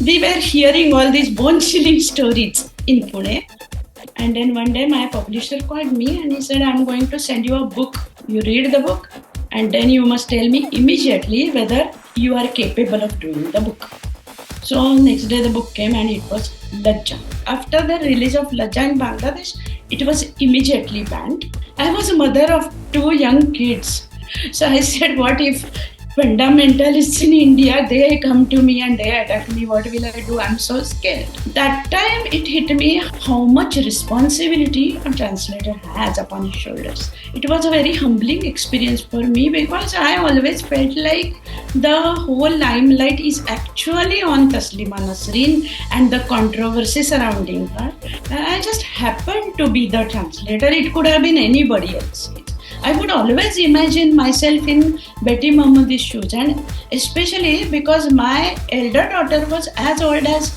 we were hearing all these bone-chilling stories in Pune. And then one day my publisher called me and he said, I'm going to send you a book. You read the book and then you must tell me immediately whether you are capable of doing the book. So next day the book came and it was Lajja. After the release of Lajja in Bangladesh, it was immediately banned. I was a mother of 2 young kids. So I said, what if fundamentalists in India, they come to me and they attack me, what will I do? I'm so scared. That time it hit me how much responsibility a translator has upon his shoulders. It was a very humbling experience for me because I always felt like the whole limelight is actually on Taslima Nasreen and the controversy surrounding her. I just happened to be the translator. It could have been anybody else. I would always imagine myself in Betty Mahmoodi's shoes, and especially because my elder daughter was as old as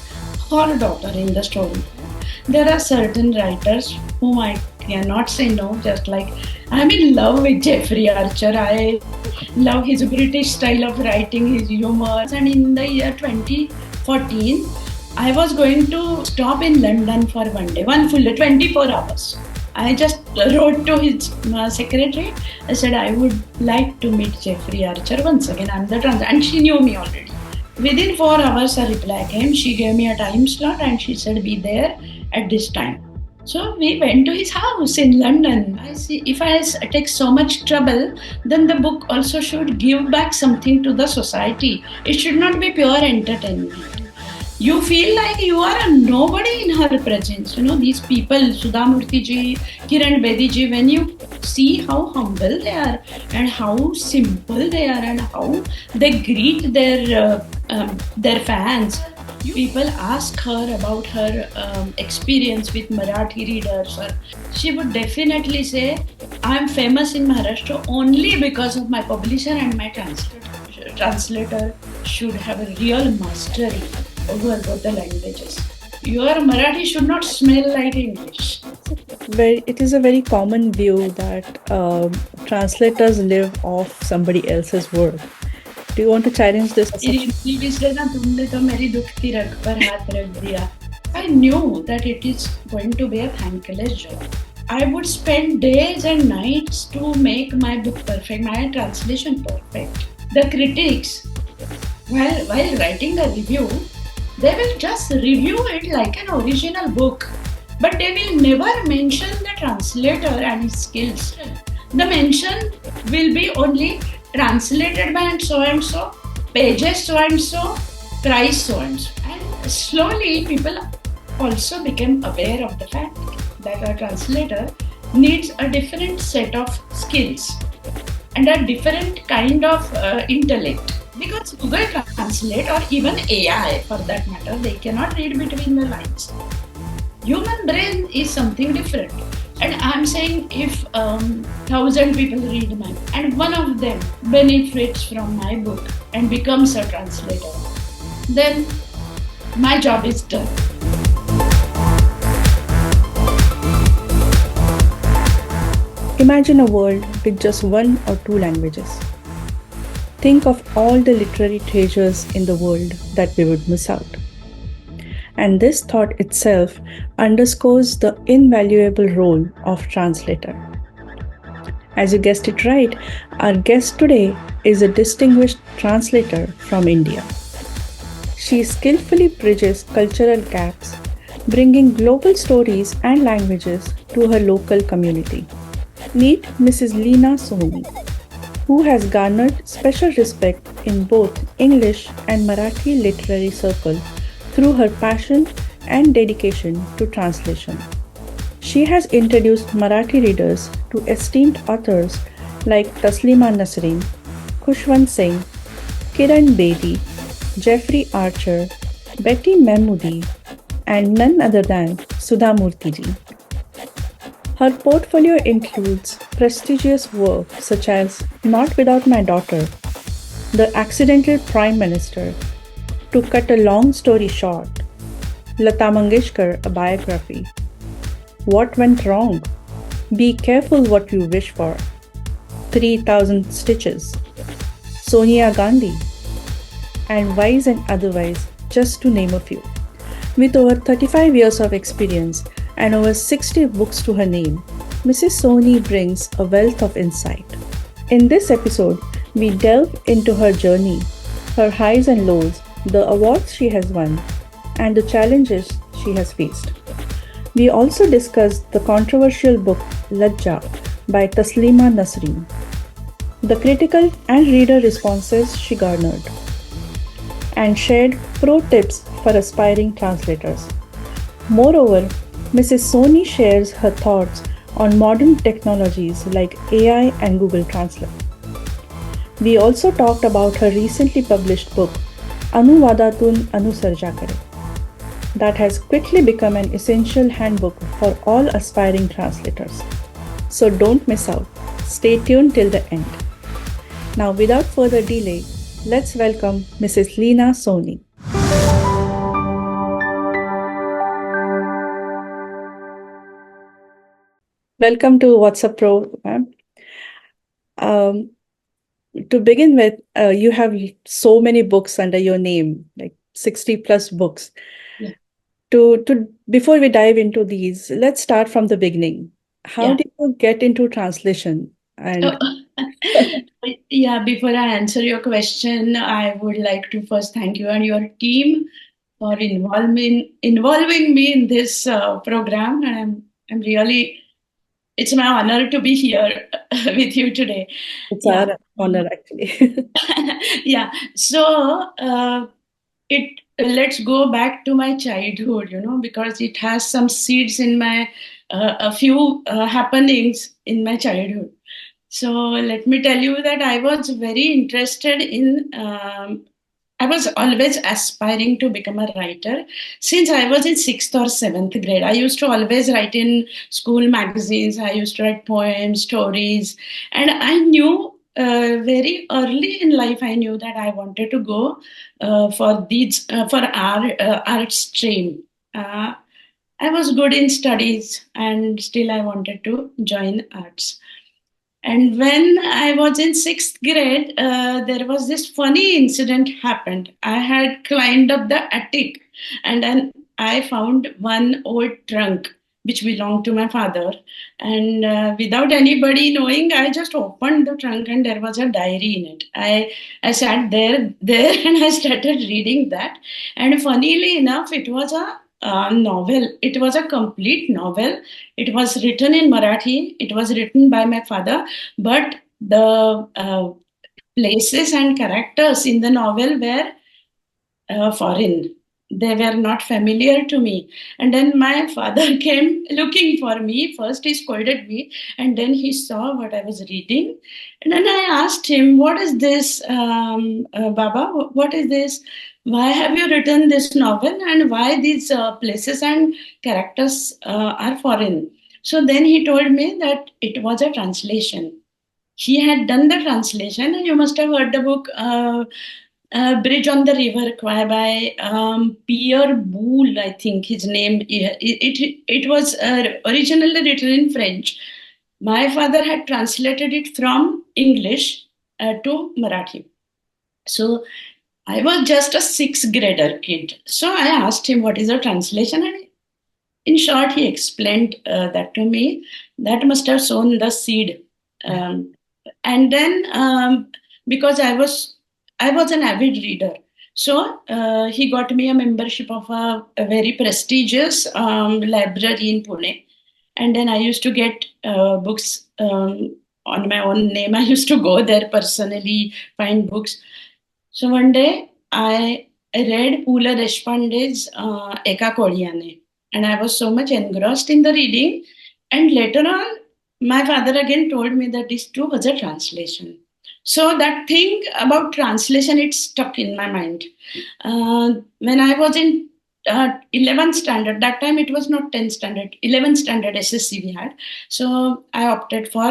her daughter in the story. There are certain writers whom I cannot say no, just like I'm in love with Jeffrey Archer. I love his British style of writing, his humor. And in the year 2014, I was going to stop in London for one day, one full day, 24 hours. I just wrote to his secretary. I said, I would like to meet Jeffrey Archer once again. I'm the translator. And she knew me already. Within 4 hours, a reply came. She gave me a time slot and she said, be there at this time. So we went to his house in London. I see, if I take so much trouble, then the book also should give back something to the society. It should not be pure entertainment. You feel like you are a nobody in her presence. You know, these people, Sudhamurthy ji, Kiran Bedi ji, when you see how humble they are and how simple they are and how they greet their fans. People ask her about her experience with Marathi readers. Or she would definitely say, I am famous in Maharashtra only because of my publisher and my translator. Translator should have a real mastery over both the languages. Your Marathi should not smell like English. It is a very common view that translators live off somebody else's work. Do you want to challenge this? I knew that it is going to be a thankless job. I would spend days and nights to make my book perfect, my translation perfect. The critics, while writing the review, they will just review it like an original book, but they will never mention the translator and his skills. The mention will be only translated by so, pages so, price so. And slowly people also became aware of the fact that a translator needs a different set of skills and a different kind of intellect. Because Google Translate or even AI for that matter, they cannot read between the lines. Human brain is something different. And I'm saying if 1,000 people read my book and one of them benefits from my book and becomes a translator, then my job is done. Imagine a world with just 1 or 2 languages. Think of all the literary treasures in the world that we would miss out. And this thought itself underscores the invaluable role of translator. As you guessed it right, our guest today is a distinguished translator from India. She skillfully bridges cultural gaps, bringing global stories and languages to her local community. Meet Mrs.Leena Sohoni, who has garnered special respect in both English and Marathi literary circle through her passion and dedication to translation. She has introduced Marathi readers to esteemed authors like Taslima Nasreen, Khushwant Singh, Kiran Bedi, Jeffrey Archer, Betty Mahmoodi, and none other than Sudhamurthy ji. Her portfolio includes prestigious work such as Not Without My Daughter, The Accidental Prime Minister, To Cut a Long Story Short, Lata Mangeshkar, a biography, What Went Wrong, Be Careful What You Wish For, 3,000 Stitches, Sonia Gandhi, and Wise and Otherwise, just to name a few. With over 35 years of experience and over 60 books to her name, Mrs. Sohoni brings a wealth of insight. In this episode, we delve into her journey, her highs and lows, the awards she has won, and the challenges she has faced. We also discuss the controversial book Lajja by Taslima Nasreen, the critical and reader responses she garnered, and shared pro tips for aspiring translators. Moreover, Mrs. Sohoni shares her thoughts on modern technologies like AI and Google Translate. We also talked about her recently published book, Anuvadatun Anusarja Kare, that has quickly become an essential handbook for all aspiring translators. So don't miss out. Stay tuned till the end. Now, without further delay, let's welcome Mrs. Leena Sohoni. Welcome to WhatsApp Pro, ma'am. To begin with, you have so many books under your name, like 60 plus books. Yeah. Before we dive into these, let's start from the beginning. How Yeah. did you get into translation? And Yeah, before I answer your question, I would like to first thank you and your team for involving me in this program. And I'm really, it's my honor to be here with you today. it's Yeah. our honor, actually. Yeah. So let's go back to my childhood, because it has some seeds in my a few happenings in my childhood. So let me tell you that I was very interested in. I was always aspiring to become a writer since I was in sixth or seventh grade. I used to always write in school magazines. I used to write poems, stories, and I knew very early in life. I knew that I wanted to go for our art stream. I was good in studies, and still I wanted to join arts. And when I was in sixth grade, there was this funny incident happened. I had climbed up the attic, and then I found one old trunk which belonged to my father. And without anybody knowing, I just opened the trunk, and there was a diary in it. I sat there, and I started reading that. And funnily enough, it was a novel. It was a complete novel. It was written in Marathi. It was written by my father, but the places and characters in the novel were foreign. They were not familiar to me. And then my father came looking for me. First, he scolded me, and then he saw what I was reading. And then I asked him, "What is this, Baba? What is this? Why have you written this novel? And why these places and characters are foreign?" So then he told me that it was a translation. He had done the translation, and you must have heard the book Bridge on the River Kwai by Pierre Boulle, I think his name. It was originally written in French. My father had translated it from English to Marathi. So I was just a sixth grader kid. So I asked him, "What is a translation?" And in short, he explained that to me. That must have sown the seed. And then because I was an avid reader, so he got me a membership of a very prestigious library in Pune. And then I used to get books on my own name. I used to go there personally, find books. So one day I read Pula Deshpande's Eka Kodiyane, and I was so much engrossed in the reading. And later on, my father again told me that this too was a translation. So that thing about translation, it stuck in my mind. When I was in 11th standard, that time it was not 10th standard, 11th standard SSC we had. So I opted for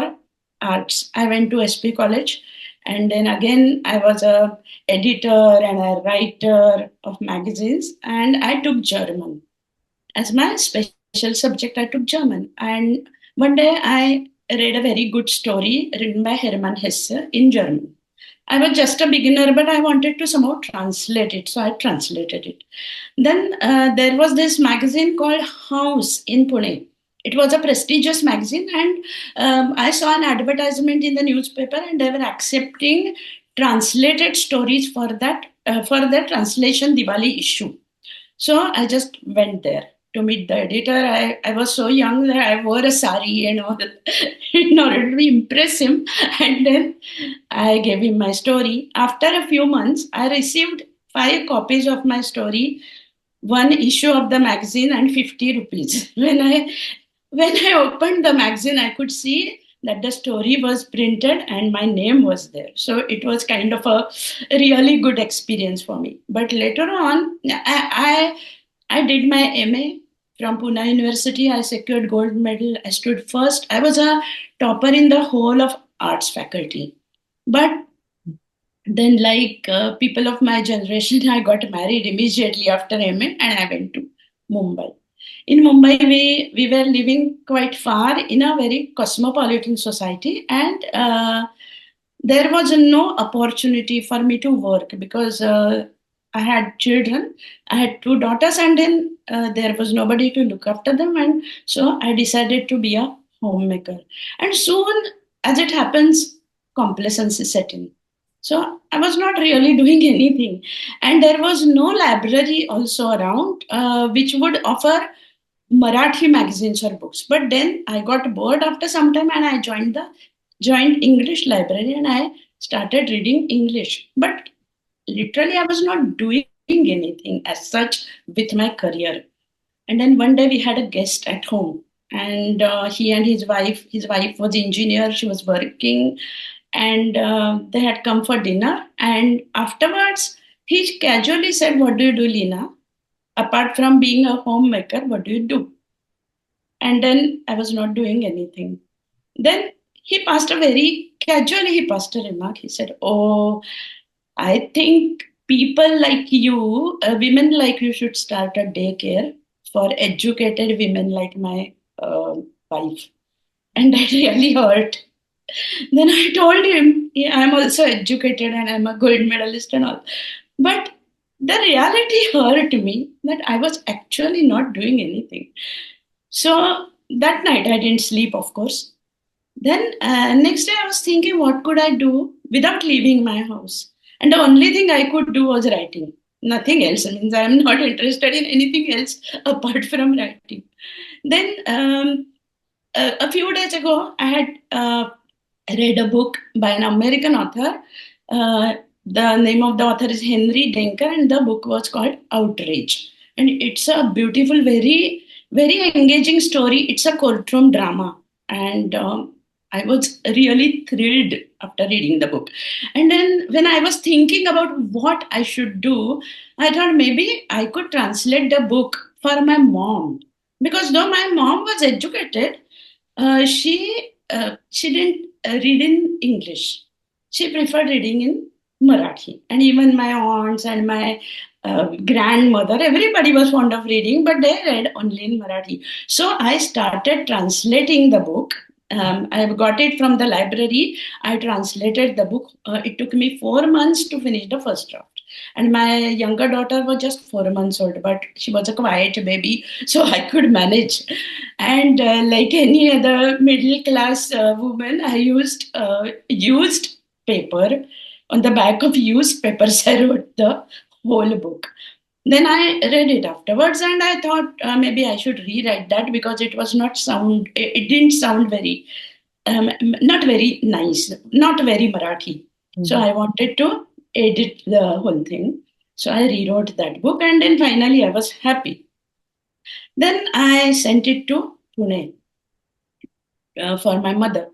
arts. I went to SP College, and then again I was a editor and a writer of magazines, and I took German as my special subject. I took German, and one day I read a very good story written by Hermann Hesse in German. I was just a beginner, but I wanted to somehow translate it. So I translated it. Then there was this magazine called House in Pune. It was a prestigious magazine, and I saw an advertisement in the newspaper, and they were accepting translated stories for the translation Diwali issue. So I just went there to meet the editor. I was so young that I wore a sari and all in order to impress him. And then I gave him my story. After a few months, I received 5 copies of my story, one issue of the magazine, and 50 rupees. When I opened the magazine, I could see that the story was printed and my name was there. So it was kind of a really good experience for me. But later on, I did my MA from Pune University. I secured gold medal. I stood first. I was a topper in the whole of arts faculty. But then, like people of my generation, I got married immediately after MA and I went to Mumbai. In Mumbai, we were living quite far in a very cosmopolitan society, and there was no opportunity for me to work because I had children. I had 2 daughters, and then there was nobody to look after them. And so I decided to be a homemaker. And soon, as it happens, complacency set in. So I was not really doing anything. And there was no library also around which would offer Marathi magazines or books. But then I got bored after some time and I joined English library and I started reading English. But literally I was not doing anything as such with my career. And then one day we had a guest at home, and he and his wife was engineer, she was working, and they had come for dinner. And afterwards, he casually said, "What do you do, Leena? Apart from being a homemaker, what do you do?" And then I was not doing anything. Then he passed a remark. He said, "Oh, I think people like you, women like you, should start a daycare for educated women like my wife." And that really hurt. Then I told him, yeah, I'm also educated and I'm a gold medalist and all. But the reality hurt me that I was actually not doing anything. So that night I didn't sleep, of course. Then next day I was thinking, what could I do without leaving my house? And the only thing I could do was writing. Nothing else. I mean, I'm not interested in anything else apart from writing. Then a few days ago, I had read a book by an American author. The name of the author is Henry Denker, and the book was called Outrage. And it's a beautiful, very, very engaging story. It's a courtroom drama. And I was really thrilled after reading the book. And then when I was thinking about what I should do, I thought maybe I could translate the book for my mom. Because though my mom was educated, she didn't read in English. She preferred reading in Marathi. And even my aunts and my grandmother, everybody was fond of reading, but they read only in Marathi. So I started translating the book. I got it from the library. I translated the book. It took me 4 months to finish the first draft. And my younger daughter was just 4 months old, but she was a quiet baby, so I could manage. And like any other middle class woman, I used paper. On the back of used papers, I wrote the whole book. Then I read it afterwards, and I thought maybe I should rewrite that because it was not sound. It didn't sound very, not very nice, not very Marathi. Mm-hmm. So I wanted to edit the whole thing. So I rewrote that book, and then finally I was happy. Then I sent it to Pune for my mother.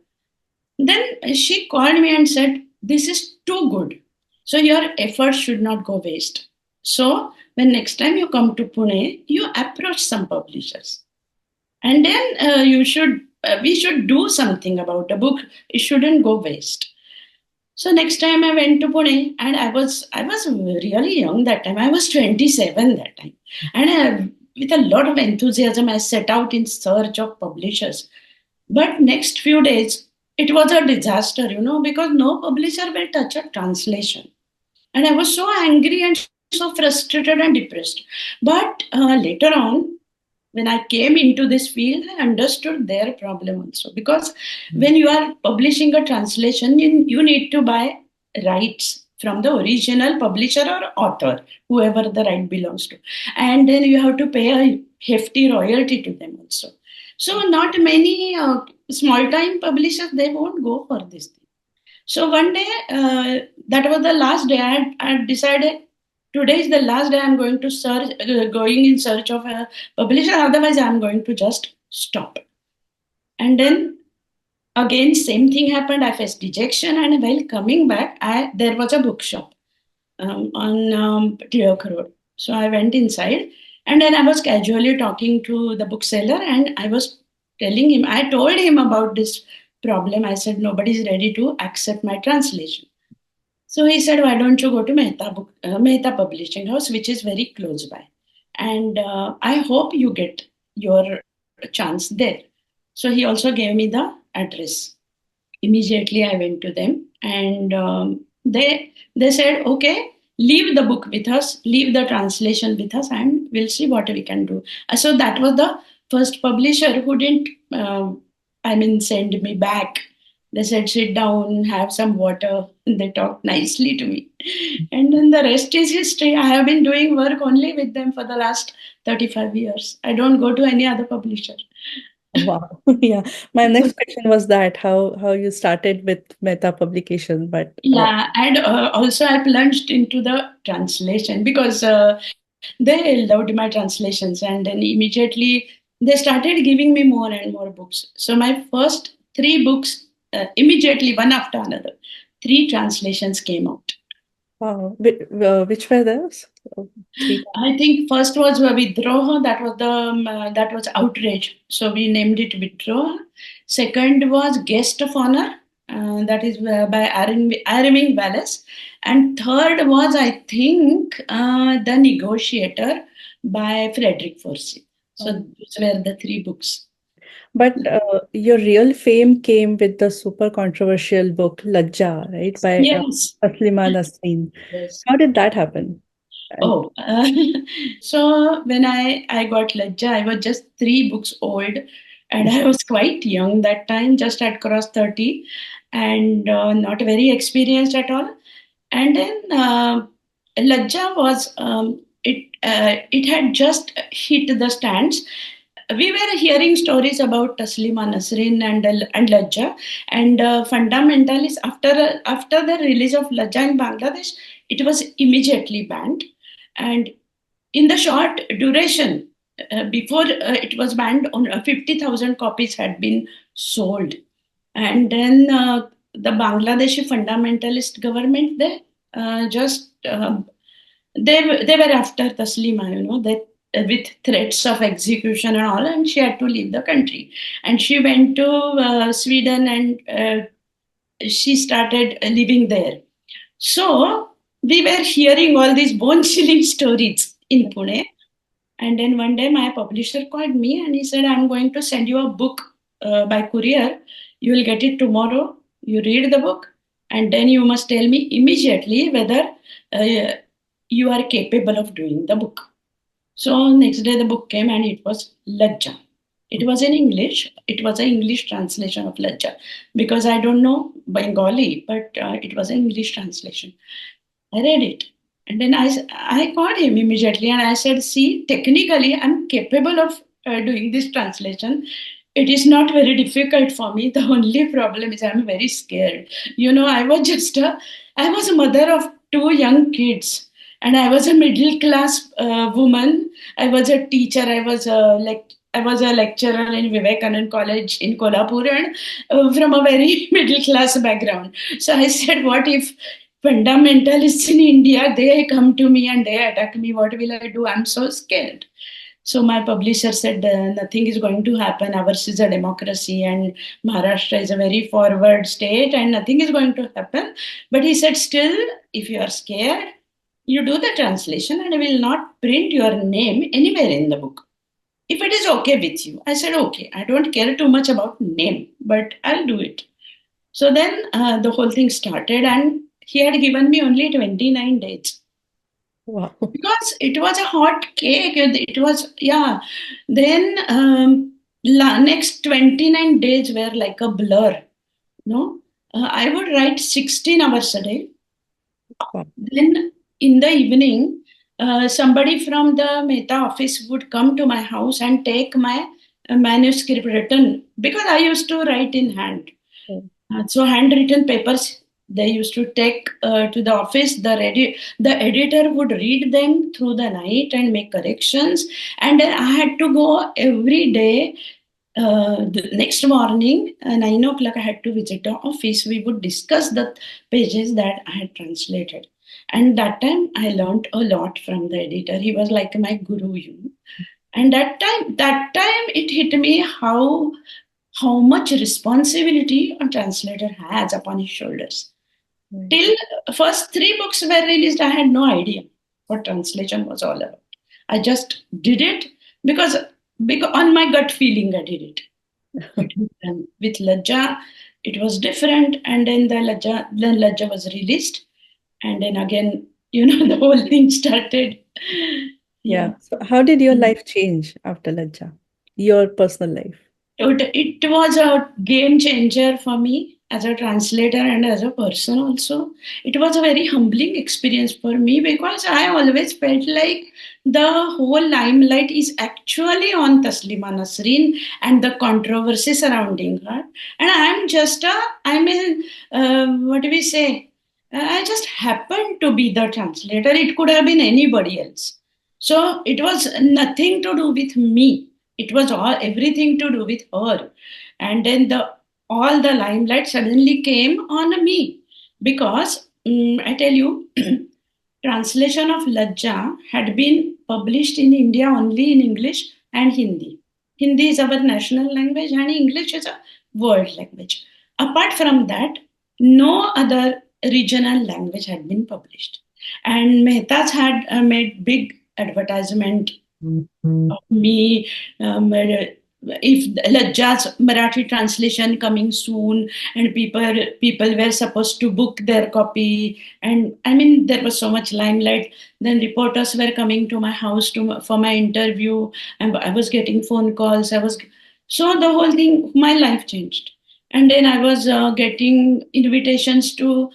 Then she called me and said, "This is too good. So your efforts should not go waste. So when next time you come to Pune, you approach some publishers. And then we should do something about the book. It shouldn't go waste." So next time I went to Pune, and I was really young that time. I was 27 that time. And with a lot of enthusiasm, I set out in search of publishers. But next few days, it was a disaster, because no publisher will touch a translation. And I was so angry and so frustrated and depressed. But later on, when I came into this field, I understood their problem also. Because when you are publishing a translation, you need to buy rights from the original publisher or author, whoever the right belongs to. And then you have to pay a hefty royalty to them also. So not many small time publishers, they won't go for this thing. So one day, that was the last day. I decided today is the last day I'm going to search, going in search of a publisher. Otherwise, I'm going to just stop. And then again, same thing happened. I faced dejection, and while coming back, there was a bookshop on Tilak Road. So I went inside, and then I was casually talking to the bookseller, and I was telling him, I told him about this problem. I said, nobody's ready to accept my translation. So he said, why don't you go to Mehta Publishing House, which is very close by. And I hope you get your chance there. So he also gave me the address. Immediately I went to them, and they said, okay, leave the book with us, leave the translation with us, and we'll see what we can do. So that was the first publisher who didn't, send me back. They said, sit down, have some water. They talked nicely to me. And then the rest is history. I have been doing work only with them for the last 35 years. I don't go to any other publisher. Wow. Yeah. My next question was that how you started with Meta publication, but Yeah, and also I plunged into the translation because they loved my translations, and then immediately they started giving me more and more books. So my first three books, immediately one after another, three translations came out. wow. Which were those? Oh, three. I think first was Vidroha, that was outrage. So we named it Vidroha. Second was Guest of Honor, that is by Araming Wallace. And third was, I think, The Negotiator by Frederick Forsyth. So Oh. those were the three books. But your real fame came with the super controversial book Lajja, right, by Yes. Taslima Nasreen. Yes. How did that happen? And Oh, so when I got Lajja, I was just three books old, and I was quite young that time, just at cross 30, and not very experienced at all. And then Lajja was it had just hit the stands. We were hearing stories about Taslima Nasreen and Lajja, and fundamentalists after the release of Lajja in Bangladesh, it was immediately banned, and in the short duration before it was banned, on 50,000 copies had been sold, and then the Bangladeshi fundamentalist government, they just they were after Taslima, that with threats of execution and all, and she had to leave the country, and she went to Sweden, and she started living there. So we were hearing all these bone chilling stories in Pune. And then one day my publisher called me and he said, I'm going to send you a book by courier. You will get it tomorrow. You read the book, and then you must tell me immediately whether you are capable of doing the book. So next day the book came, and it was Lajja. It was in English. It was an English translation of Lajja, because I don't know Bengali, but it was an English translation. I read it. And then I called him immediately and I said, see, technically, I'm capable of doing this translation. It is not very difficult for me. The only problem is I'm very scared. I was a mother of two young kids, and I was a middle class woman. I was a teacher. I was a lecturer in Vivekanand College in Kolhapur, and from a very middle class background. So I said, what if fundamentalists in India, they come to me and they attack me? What will I do? I'm so scared. So my publisher said, nothing is going to happen. Ours is a democracy, and Maharashtra is a very forward state, and nothing is going to happen. But he said, still, if you are scared, you do the translation, and I will not print your name anywhere in the book, if it is okay with you. I said, okay, I don't care too much about name, but I'll do it. So then the whole thing started, and he had given me only 29 days Wow. because it was a hot cake. It was, yeah. Then next 29 days were like a blur. No, I would write 16 hours a day. Wow. Then in the evening, somebody from the Mehta office would come to my house and take my manuscript written because I used to write in hand. Mm. So handwritten papers they used to take to the office. The editor would read them through the night and make corrections, and then I had to go every day. The next morning, 9 o'clock, I had to visit the office. We would discuss the pages that I had translated. And that time, I learned a lot from the editor. He was like my guru. And that time, it hit me how much responsibility a translator has upon his shoulders. Mm. Till first three books were released, I had no idea what translation was all about. I just did it because, because on my gut feeling, I did it. But with Lajja, it was different, and then Lajja was released, and then again, the whole thing started. Yeah. Yeah. So how did your life change after Lajja? Your personal life? It was a game changer for me as a translator and as a person also. It was a very humbling experience for me because I always felt like the whole limelight is actually on Taslima Nasreen and the controversy surrounding her. And what do we say? I just happened to be the translator. It could have been anybody else. So it was nothing to do with me. It was all everything to do with her. And then the all the limelight suddenly came on me because I tell you, translation of Lajja had been published in India only in English and Hindi. Hindi is our national language and English is a world language. Apart from that, no other regional language had been published. And Mehta's had made big advertisement of me. If Lajja's Marathi translation coming soon, and people were supposed to book their copy, and I mean there was so much limelight. Then reporters were coming to my house for my interview, and I was getting phone calls. So the whole thing, my life changed, and then I was getting invitations to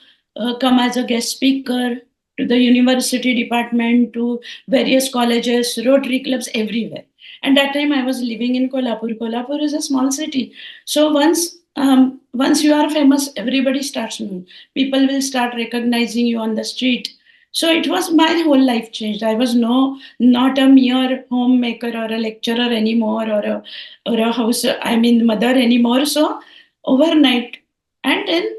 come as a guest speaker to the university department, to various colleges, Rotary clubs, everywhere. And that time I was living in Kolhapur. Kolhapur is a small city. So once you are famous, everybody starts knowing. People will start recognizing you on the street. So it was my whole life changed. I was not a mere homemaker or a lecturer anymore, or a house, I mean mother anymore. So overnight, and then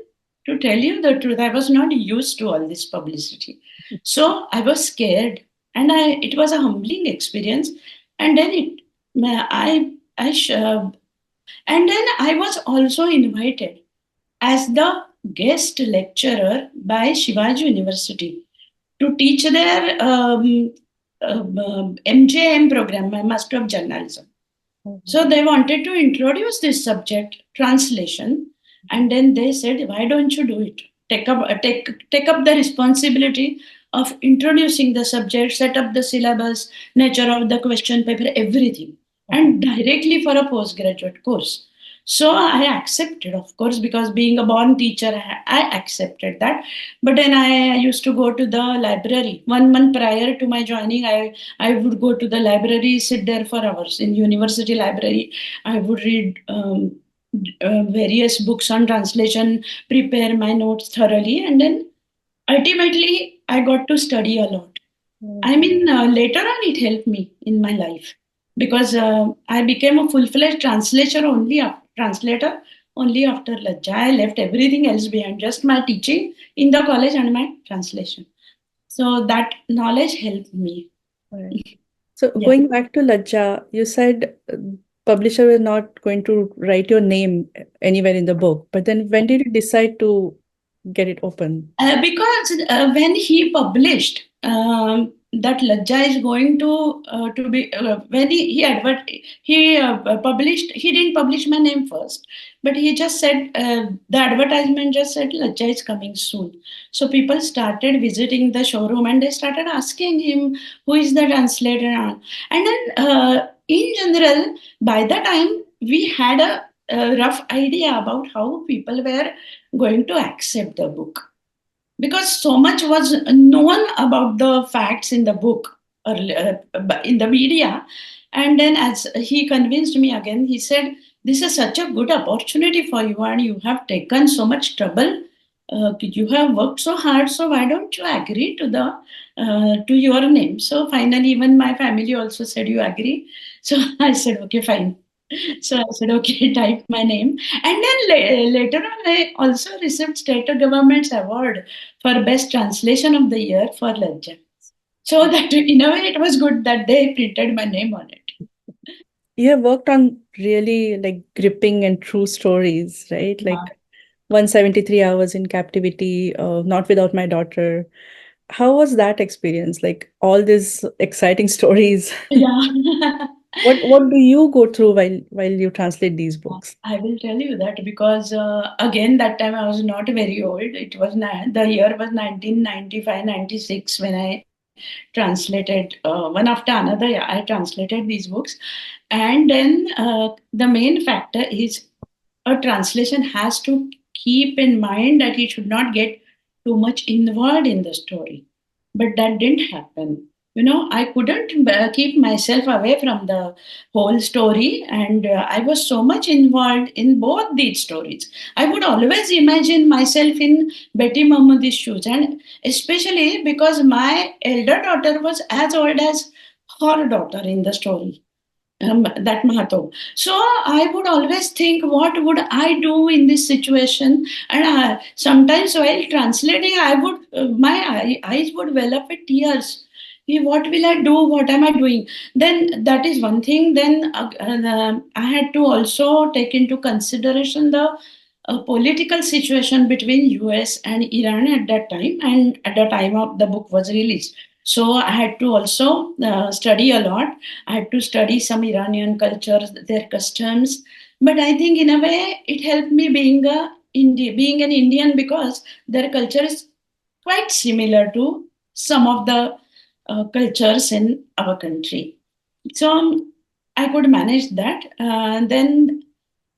to tell you the truth, I was not used to all this publicity. So I was scared, and it was a humbling experience. And then I and then I was also invited as the guest lecturer by Shivaji University to teach their MJM program, my Master of Journalism. So they wanted to introduce this subject, translation, and then they said, "Why don't you do it? Take up the responsibility of introducing the subject, set up the syllabus, nature of the question paper, everything, and directly for a postgraduate course." So I accepted, of course, because being a born teacher, I accepted that. But then I used to go to the library 1 month prior to my joining. I would go to the library, sit there for hours in university library. I would read various books on translation, prepare my notes thoroughly, and then ultimately I got to study a lot. I mean, later on it helped me in my life because I became a full-fledged translator only after Lajja. I left everything else behind, just my teaching in the college and my translation. So that knowledge helped me. Right. So Yeah. going back to Lajja, you said publisher was not going to write your name anywhere in the book. But then when did you decide to get it open? Because when he published, that Lajja is going to be when he published. He didn't publish my name first, but he just said the advertisement just said Lajja is coming soon. So people started visiting the showroom and they started asking him who is the translator. And then in general, by the time we had a rough idea about how people were going to accept the book, because so much was known about the facts in the book or in the media. And then as he convinced me again, he said, this is such a good opportunity for you and you have taken so much trouble, you have worked so hard, so why don't you agree to the to your name. So finally even my family also said, you agree? So I said, okay, fine. So I said, okay, type my name. And then later on, I also received state government's award for best translation of the year for Lajja. So that in a way, it was good that they printed my name on it. You have worked on really like gripping and true stories, right? Yeah. Like 173 hours in captivity, not without my daughter. How was that experience? Like all these exciting stories. Yeah. What do you go through while you translate these books? I will tell you that because again that time I was not very old. It was the year was 1995, 96 when I translated one after another. Yeah, I translated these books, and then the main factor is a translation has to keep in mind that he should not get too much involved in the story. But that didn't happen. I couldn't keep myself away from the whole story, and I was so much involved in both these stories. I would always imagine myself in Betty Mahmoodi's shoes, and especially because my elder daughter was as old as her daughter in the story, that Mahato. So I would always think, what would I do in this situation? And sometimes while translating, I would my eyes would well up with tears. What will I do? What am I doing? Then that is one thing. Then I had to also take into consideration the political situation between US and Iran at that time, and at the time of the book was released. So I had to also study a lot. I had to study some Iranian cultures, their customs. But I think in a way it helped me being an Indian, because their culture is quite similar to some of the cultures in our country. So I could manage that. Then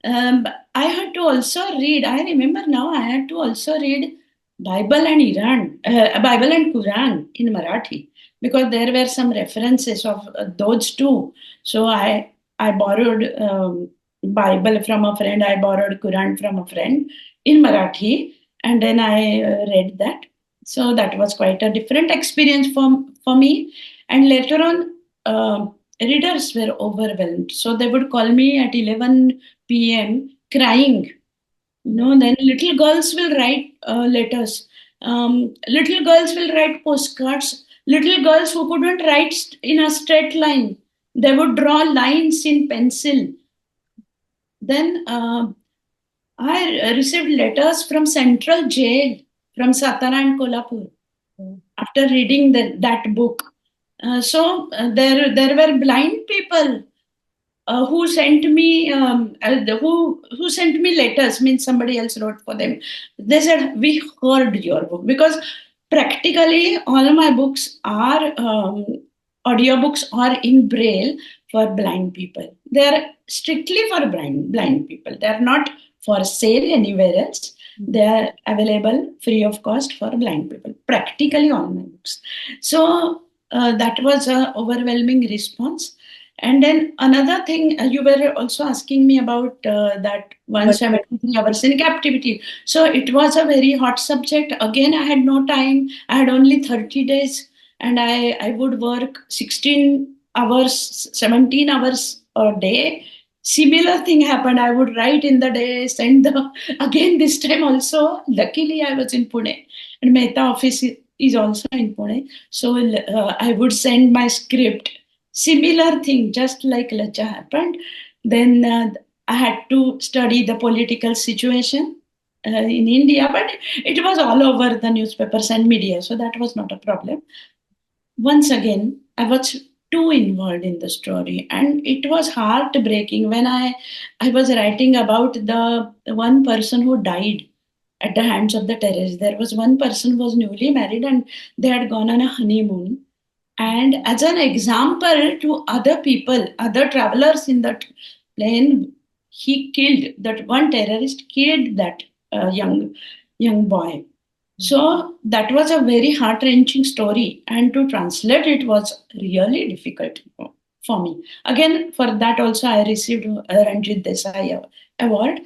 um, I had to also read. I remember now. I had to also read Bible and Quran in Marathi, because there were some references of those two. So I borrowed Bible from a friend. I borrowed Quran from a friend in Marathi, and then I read that. So that was quite a different experience for me. And later on, readers were overwhelmed. So they would call me at 11 p.m. crying. Then little girls will write letters. Little girls will write postcards. Little girls who couldn't write in a straight line, they would draw lines in pencil. Then I received letters from Central Jail, from Satara and Kolhapur, after reading that book. There were blind people who sent me who sent me letters, means somebody else wrote for them. They said, we heard your book, because practically all of my books are audiobooks are in braille for blind people. They are strictly for blind people. They are not for sale anywhere else. They are available free of cost for blind people, practically all my books. So that was a overwhelming response. And then another thing, you were also asking me about that One, 173 hours in captivity. So it was a very hot subject. Again, I had no time. I had only 30 days, and I would work 16 hours, 17 hours a day. Similar thing happened. I would write in the day, send the, again this time also, luckily I was in Pune, and Mehta office is also in Pune. So I would send my script. Similar thing, just like Lajja happened. Then I had to study the political situation in India, but it was all over the newspapers and media, so that was not a problem. once again, I was too involved in the story, and it was heartbreaking when I was writing about the one person who died at the hands of the terrorists. There was one person who was newly married and they had gone on a honeymoon. And as an example to other people, other travelers in that plane, he killed that one terrorist killed that young boy. So that was a very heart wrenching story, and to translate it was really difficult for me. Again, for that also I received a Ranjit Desai award.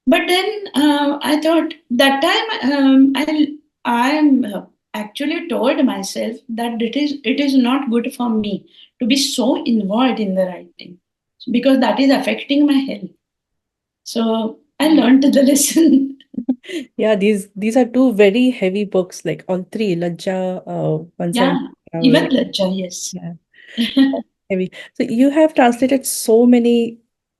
But then I thought that time I am actually told myself that it is not good for me to be so involved in the writing because that is affecting my health. So I learned the lesson. Yeah, these are two very heavy books, like all three, Lajja, Yeah, 170 even Travel. Lajja, yes. Yeah, heavy. So you have translated so many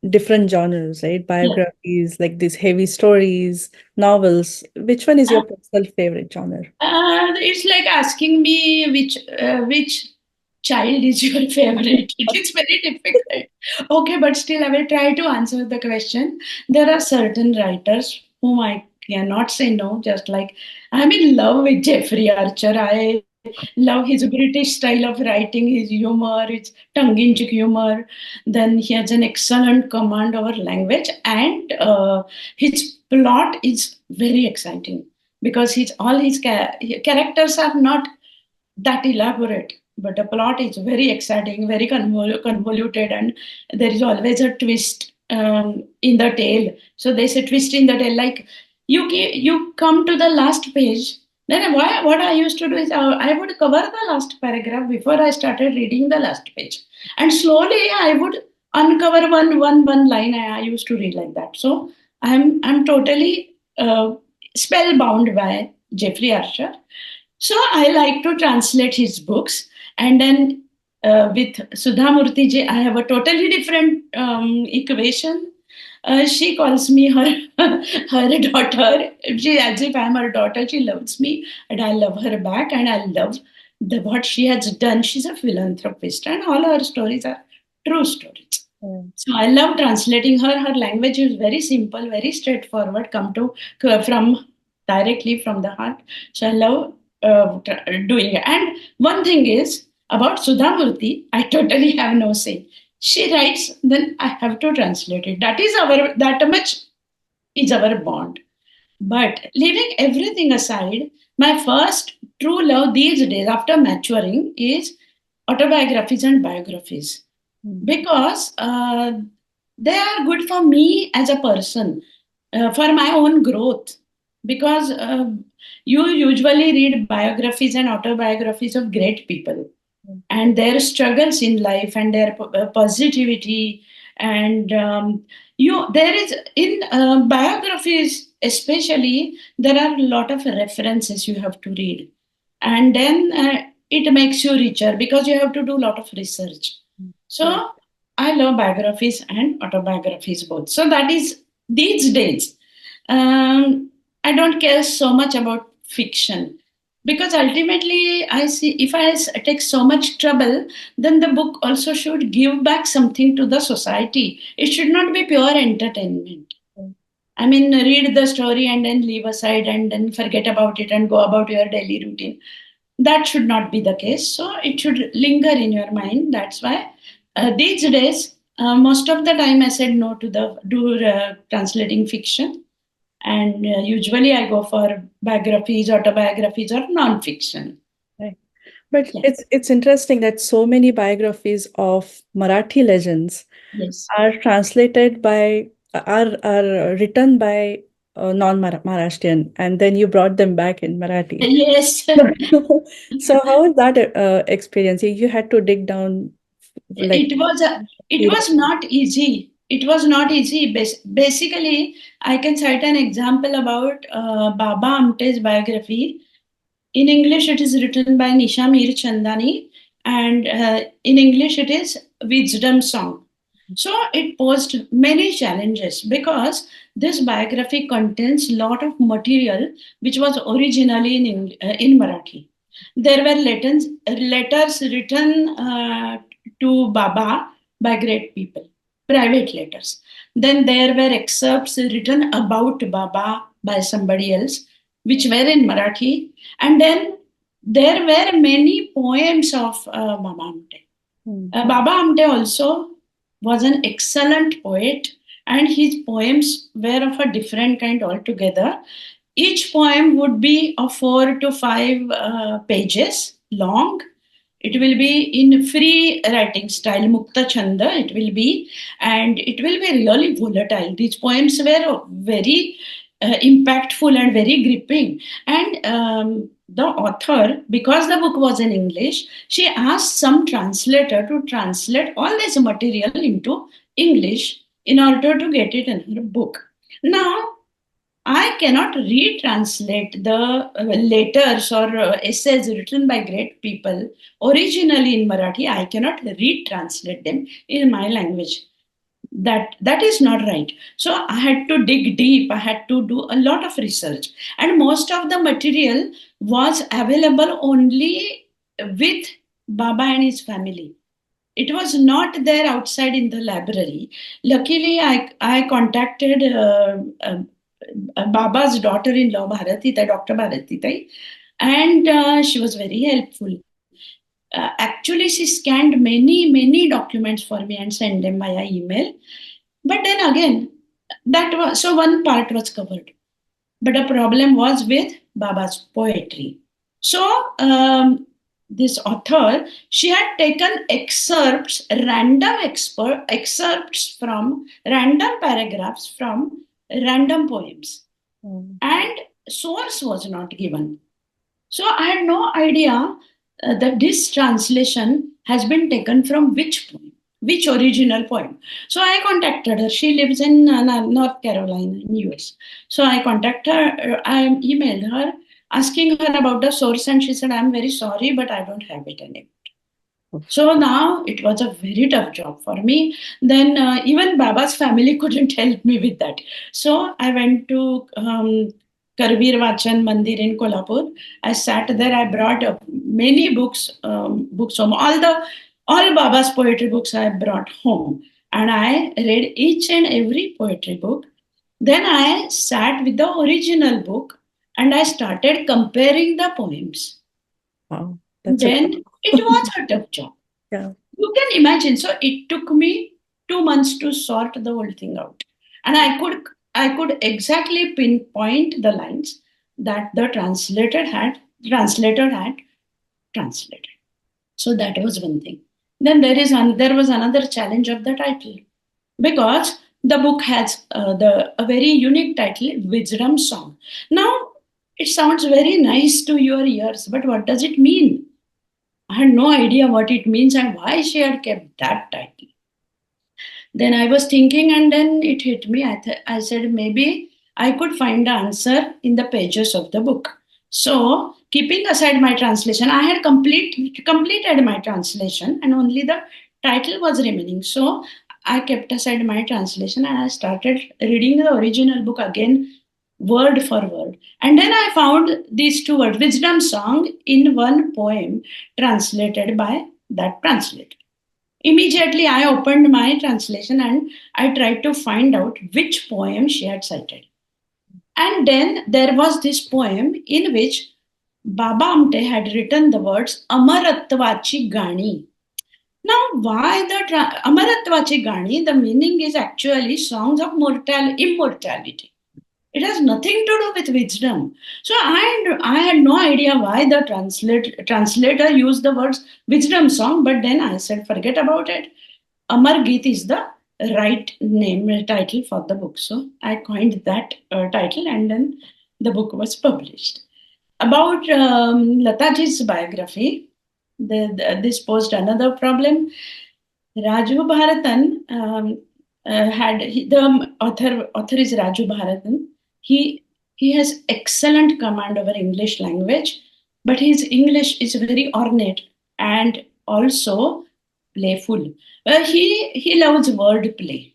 different genres, right? Yeah. Biographies, like these heavy stories, novels. Which one is your personal favorite genre? It's like asking me which child is your favorite. It is very difficult. Okay, but still, I will try to answer the question. There are certain writers whom I cannot say no. Just like I'm in love with Jeffrey Archer. I love his British style of writing, his humor, his tongue-in-cheek humor. Then he has an excellent command over language, and his plot is very exciting because his characters are not that elaborate, but the plot is very exciting, very convoluted, and there is always a twist in the tale. So there's a twist in the tale, like you come to the last page. Then what I used to do is I would cover the last paragraph before I started reading the last page, and slowly I would uncover one line. I used to read like that. So I'm totally spellbound by Jeffrey Archer. So I like to translate his books, and then with Sudhamurthy ji, I have a totally different equation. She calls me her her daughter. She as if I'm her daughter. She loves me, and I love her back, and I love what she has done. She's a philanthropist, and all her stories are true stories. Mm. So I love translating her. Her language is very simple, very straightforward, come to from directly from the heart. So I love doing it. And one thing is about Sudhamurthy, I totally have no say. She writes, then I have to translate it. That much is our bond. But leaving everything aside, my first true love these days after maturing is autobiographies and biographies Mm. because they are good for me as a person, for my own growth. Because you usually read biographies and autobiographies of great people and their struggles in life and their positivity and there is in biographies especially there are a lot of references you have to read, and then it makes you richer because you have to do a lot of research. Right. So I love biographies and autobiographies both. So that is these days. I don't care so much about fiction because ultimately I see if take so much trouble, then the book also should give back something to the society. It should not be pure entertainment. Mm. I mean, read the story and then leave aside and then forget about it and go about your daily routine. That should not be the case. So it should linger in your mind. That's why these days, most of the time, I said no to the do translating fiction, and usually I go for biographies, autobiographies, or non-fiction. Right. But Yeah. it's interesting that so many biographies of Marathi legends Yes. are translated by are written by non-Maharashtrian, and then you brought them back in Marathi. Yes. So how was that experience? You had to dig down, like, it was a, it period. was not easy. It was not easy. Basically, I can cite an example about Baba Amte's biography. In English, it is written by Nisha Mir Chandani, and in English, it is Wisdom Song. So it posed many challenges because this biography contains lot of material which was originally in Marathi. There were letters written to Baba by great people, private letters. Then there were excerpts written about Baba by somebody else, which were in Marathi. And then there were many poems of Baba Amte. Baba Amte also was an excellent poet, and his poems were of a different kind altogether. Each poem would be of 4 to 5 pages long. It will be in free writing style, Mukta Chanda, it will be, and it will be really volatile. These poems were very impactful and very gripping. And the author, because the book was in English, she asked some translator to translate all this material into English in order to get it in her book. Now, I cannot retranslate the letters or essays written by great people originally in Marathi. I cannot retranslate them in my language. That is not right. So I had to dig deep. I had to do a lot of research, and most of the material was available only with Baba and his family. It was not there outside in the library. Luckily, I contacted Baba's daughter-in-law, Bharati, Dr. Bharati, and she was very helpful. Actually, she scanned many documents for me and sent them via email. But then again, that was so one part was covered. But the problem was with Baba's poetry. So this author, she had taken excerpts from random paragraphs from random poems, and source was not given. So I had no idea that this translation has been taken from which poem, which original poem. So I contacted her. She lives in North Carolina in US. So I contacted her. I emailed her asking her about the source, and she said, "I'm very sorry, but I don't have it anymore." So now it was a very tough job for me. Then even Baba's family couldn't help me with that. So I went to Karveer Vachan Mandir in Kolhapur. I sat there. I brought many books home. All Baba's poetry books I brought home, and I read each and every poetry book. Then I sat with the original book, and I started comparing the poems. Wow. Then it was a tough job. Yeah. You can imagine. So it took me 2 months to sort the whole thing out, and I could exactly pinpoint the lines that the translator had translated. So that was one thing. Then there was another challenge of the title, because the book has a very unique title, Wisdom Song. Now it sounds very nice to your ears, but what does it mean? I had no idea what it means and why she had kept that title. Then I was thinking, and then it hit me. I said, maybe I could find the answer in the pages of the book. So, keeping aside my translation, I had completed my translation, and only the title was remaining. So, I kept aside my translation and I started reading the original book again, word for word. And then I found these two words, Wisdom Song, in one poem translated by that translator. Immediately, I opened my translation and I tried to find out which poem she had cited. And then there was this poem in which Baba Amte had written the words Amaratvachi Gani. Now, why the Amaratvachi Gani? The meaning is actually songs of immortality. It has nothing to do with wisdom. So I had no idea why the translator used the words wisdom song, but then I said, forget about it. Amar Geet is the right title for the book. So I coined that title, and then the book was published. About Lataji's biography, this posed another problem. Raju Bharatan the author is Raju Bharatan. He has excellent command over English language, but his English is very ornate and also playful. He loves wordplay,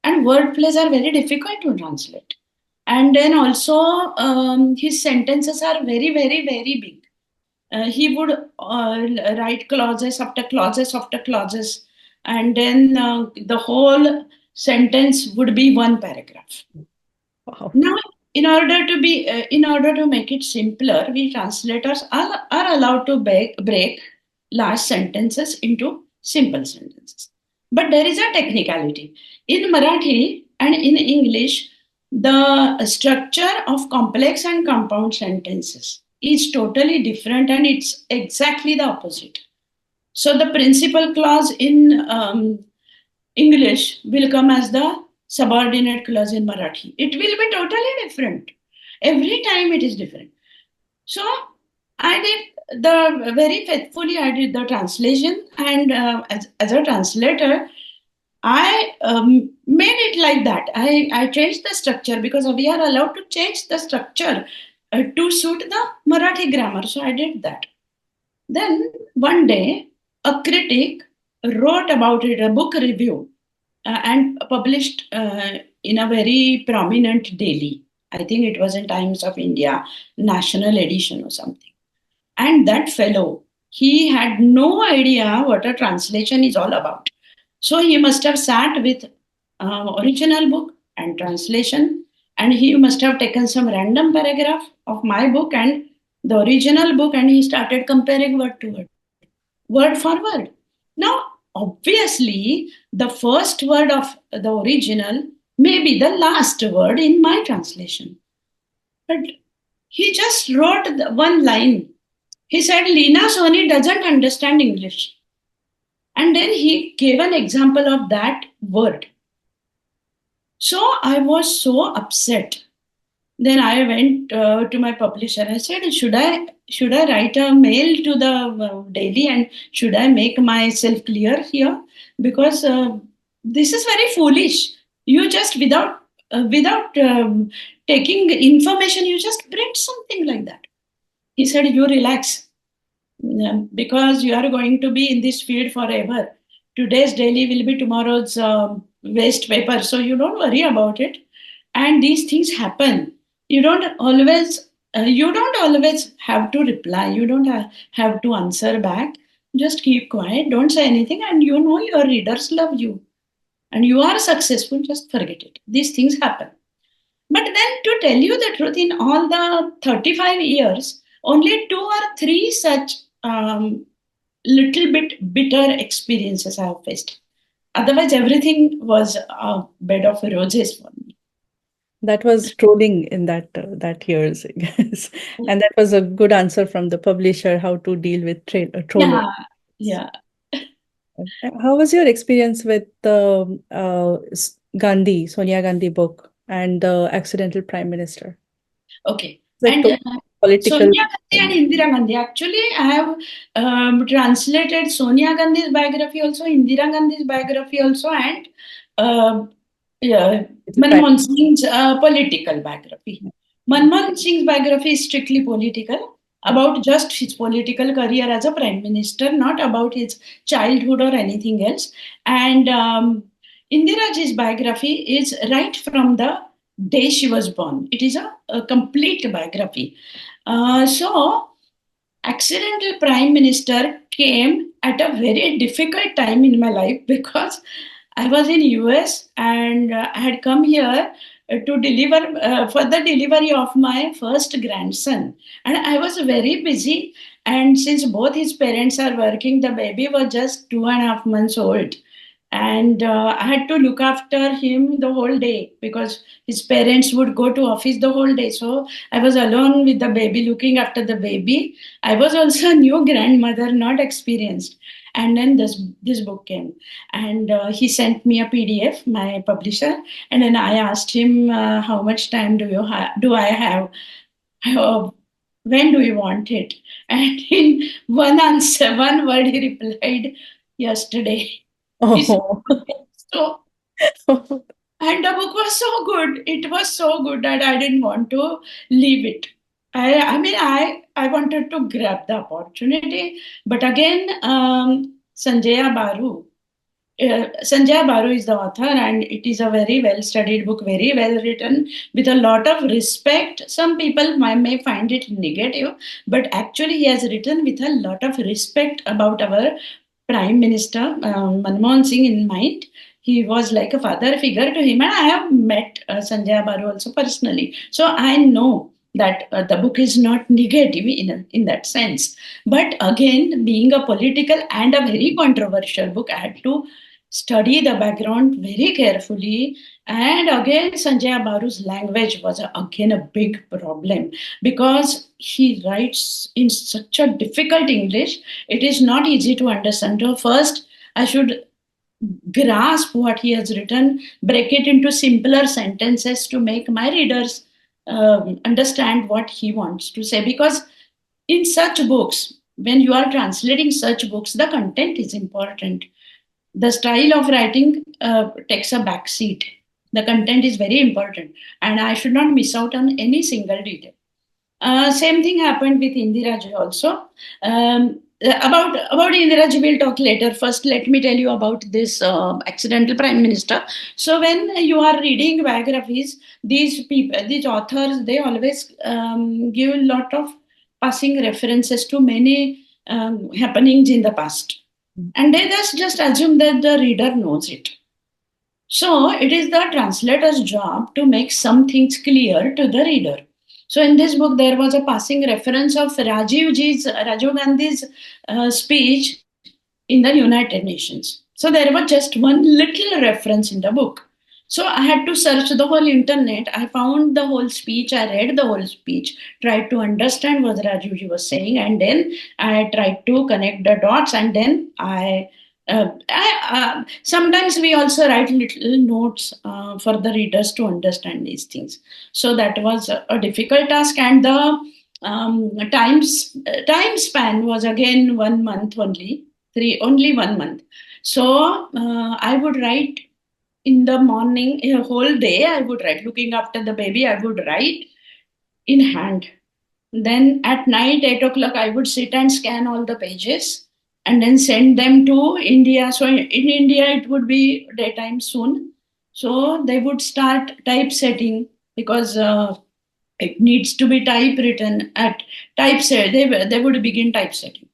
and word plays are very difficult to translate. And then also his sentences are very big. he would write clauses after clauses after clauses, and then the whole sentence would be one paragraph. Wow. Now, in order to make it simpler, we translators are allowed to break large sentences into simple sentences. But there is a technicality. In Marathi and in English, the structure of complex and compound sentences is totally different, and it's exactly the opposite. So the principal clause in English will come as the subordinate clause in Marathi. It will be totally different. Every time it is different. So I did very faithfully, I did the translation, and as a translator, I made it like that. I changed the structure because we are allowed to change the structure to suit the Marathi grammar. So I did that. Then one day, a critic wrote about it, a book review, and published in a very prominent daily. I think it was in Times of India, national edition or something. And that fellow, he had no idea what a translation is all about. So he must have sat with original book and translation, and he must have taken some random paragraph of my book and the original book, and he started comparing word to word for word. Now, obviously, the first word of the original may be the last word in my translation. But he just wrote one line. He said, Leena Sohoni doesn't understand English. And then he gave an example of that word. So I was so upset. Then I went to my publisher. I said, should I write a mail to the daily, and should I make myself clear here? Because this is very foolish. You just without taking information, you just print something like that. He said, you relax, because you are going to be in this field forever. Today's daily will be tomorrow's waste paper. So you don't worry about it. And these things happen. You don't always have to reply. You don't have to answer back. Just keep quiet. Don't say anything. And you know your readers love you. And you are successful. Just forget it. These things happen. But then, to tell you the truth, in all the 35 years, only 2 or 3 such little bit bitter experiences I have faced. Otherwise, everything was a bed of roses for me. That was trolling in that years, I guess. And that was a good answer from the publisher how to deal with trollers. Yeah, yeah. How was your experience with the Gandhi, Sonia Gandhi book and the accidental prime minister? Okay. The And political. Sonia Gandhi and Indira Gandhi. Actually, I have translated Sonia Gandhi's biography also, Indira Gandhi's biography also, and uh, yeah, Manmohan Singh's political biography. Manmohan Singh's biography is strictly political, about just his political career as a prime minister, not about his childhood or anything else. And Indiraji's biography is right from the day she was born. It is a complete biography. So, accidental prime minister came at a very difficult time in my life because I was in US, and I had come here to deliver for the delivery of my first grandson, and I was very busy. And since both his parents are working, the baby was just 2.5 months old, and I had to look after him the whole day because his parents would go to office the whole day. So I was alone with the baby, looking after the baby. I was also a new grandmother, not experienced. And then this book came, and he sent me a PDF, my publisher, and then I asked him, how much time do I have? Uh, when do you want it? And in one answer, one word, he replied, yesterday. He said, Oh. so, and the book was so good. It was so good that I didn't want to leave it. I wanted to grab the opportunity, but again, Sanjaya Baru, Sanjay Baru is the author, and it is a very well studied book, very well written, with a lot of respect. Some people may find it negative, but actually, he has written with a lot of respect about our Prime Minister, Manmohan Singh, in mind. He was like a father figure to him, and I have met Sanjay Baru also personally. So I know that the book is not negative in that sense. But again, being a political and a very controversial book, I had to study the background very carefully. And again, Sanjay Baru's language was again a big problem because he writes in such a difficult English. It is not easy to understand. So first, I should grasp what he has written, break it into simpler sentences to make my readers understand what he wants to say. Because in such books, when you are translating such books, the content is important. The style of writing takes a back seat. The content is very important, and I should not miss out on any single detail. Same thing happened with Indiraji also. About Indiraji, we'll talk later. First, let me tell you about this accidental prime minister. So, when you are reading biographies, these people, these authors, they always give a lot of passing references to many happenings in the past, and they just assume that the reader knows it. So it is the translator's job to make some things clear to the reader. So in this book, there was a passing reference of Rajiv Gandhi's speech in the United Nations. So there was just one little reference in the book. So I had to search the whole internet. I found the whole speech. I read the whole speech, tried to understand what Rajivji was saying, and then I tried to connect the dots. And then sometimes we also write little notes for the readers to understand these things. So that was a difficult task, and the time span was again 1 month only, only 1 month. So I would write in the morning, a whole day. I would write looking after the baby. I would write in hand. Then at night, 8 o'clock, I would sit and scan all the pages and then send them to India. So in India, it would be daytime soon. So they would start typesetting because it needs to be typewritten at typeset. They would begin typesetting.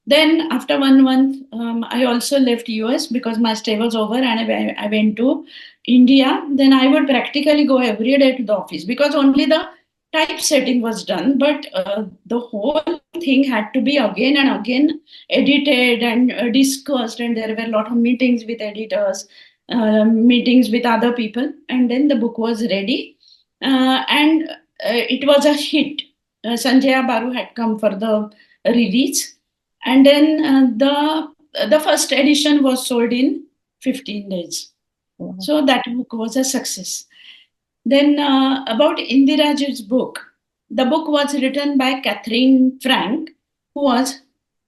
Then after 1 month, I also left US because my stay was over, and I went to India. Then I would practically go every day to the office because only the typesetting was done, but the whole thing had to be again and again edited and discussed, and there were a lot of meetings with editors, meetings with other people, and then the book was ready, and it was a hit. Sanjaya Baru had come for the release, and then the first edition was sold in 15 days. So that book was a success. Then about Indiraji's book, the book was written by Catherine Frank, who was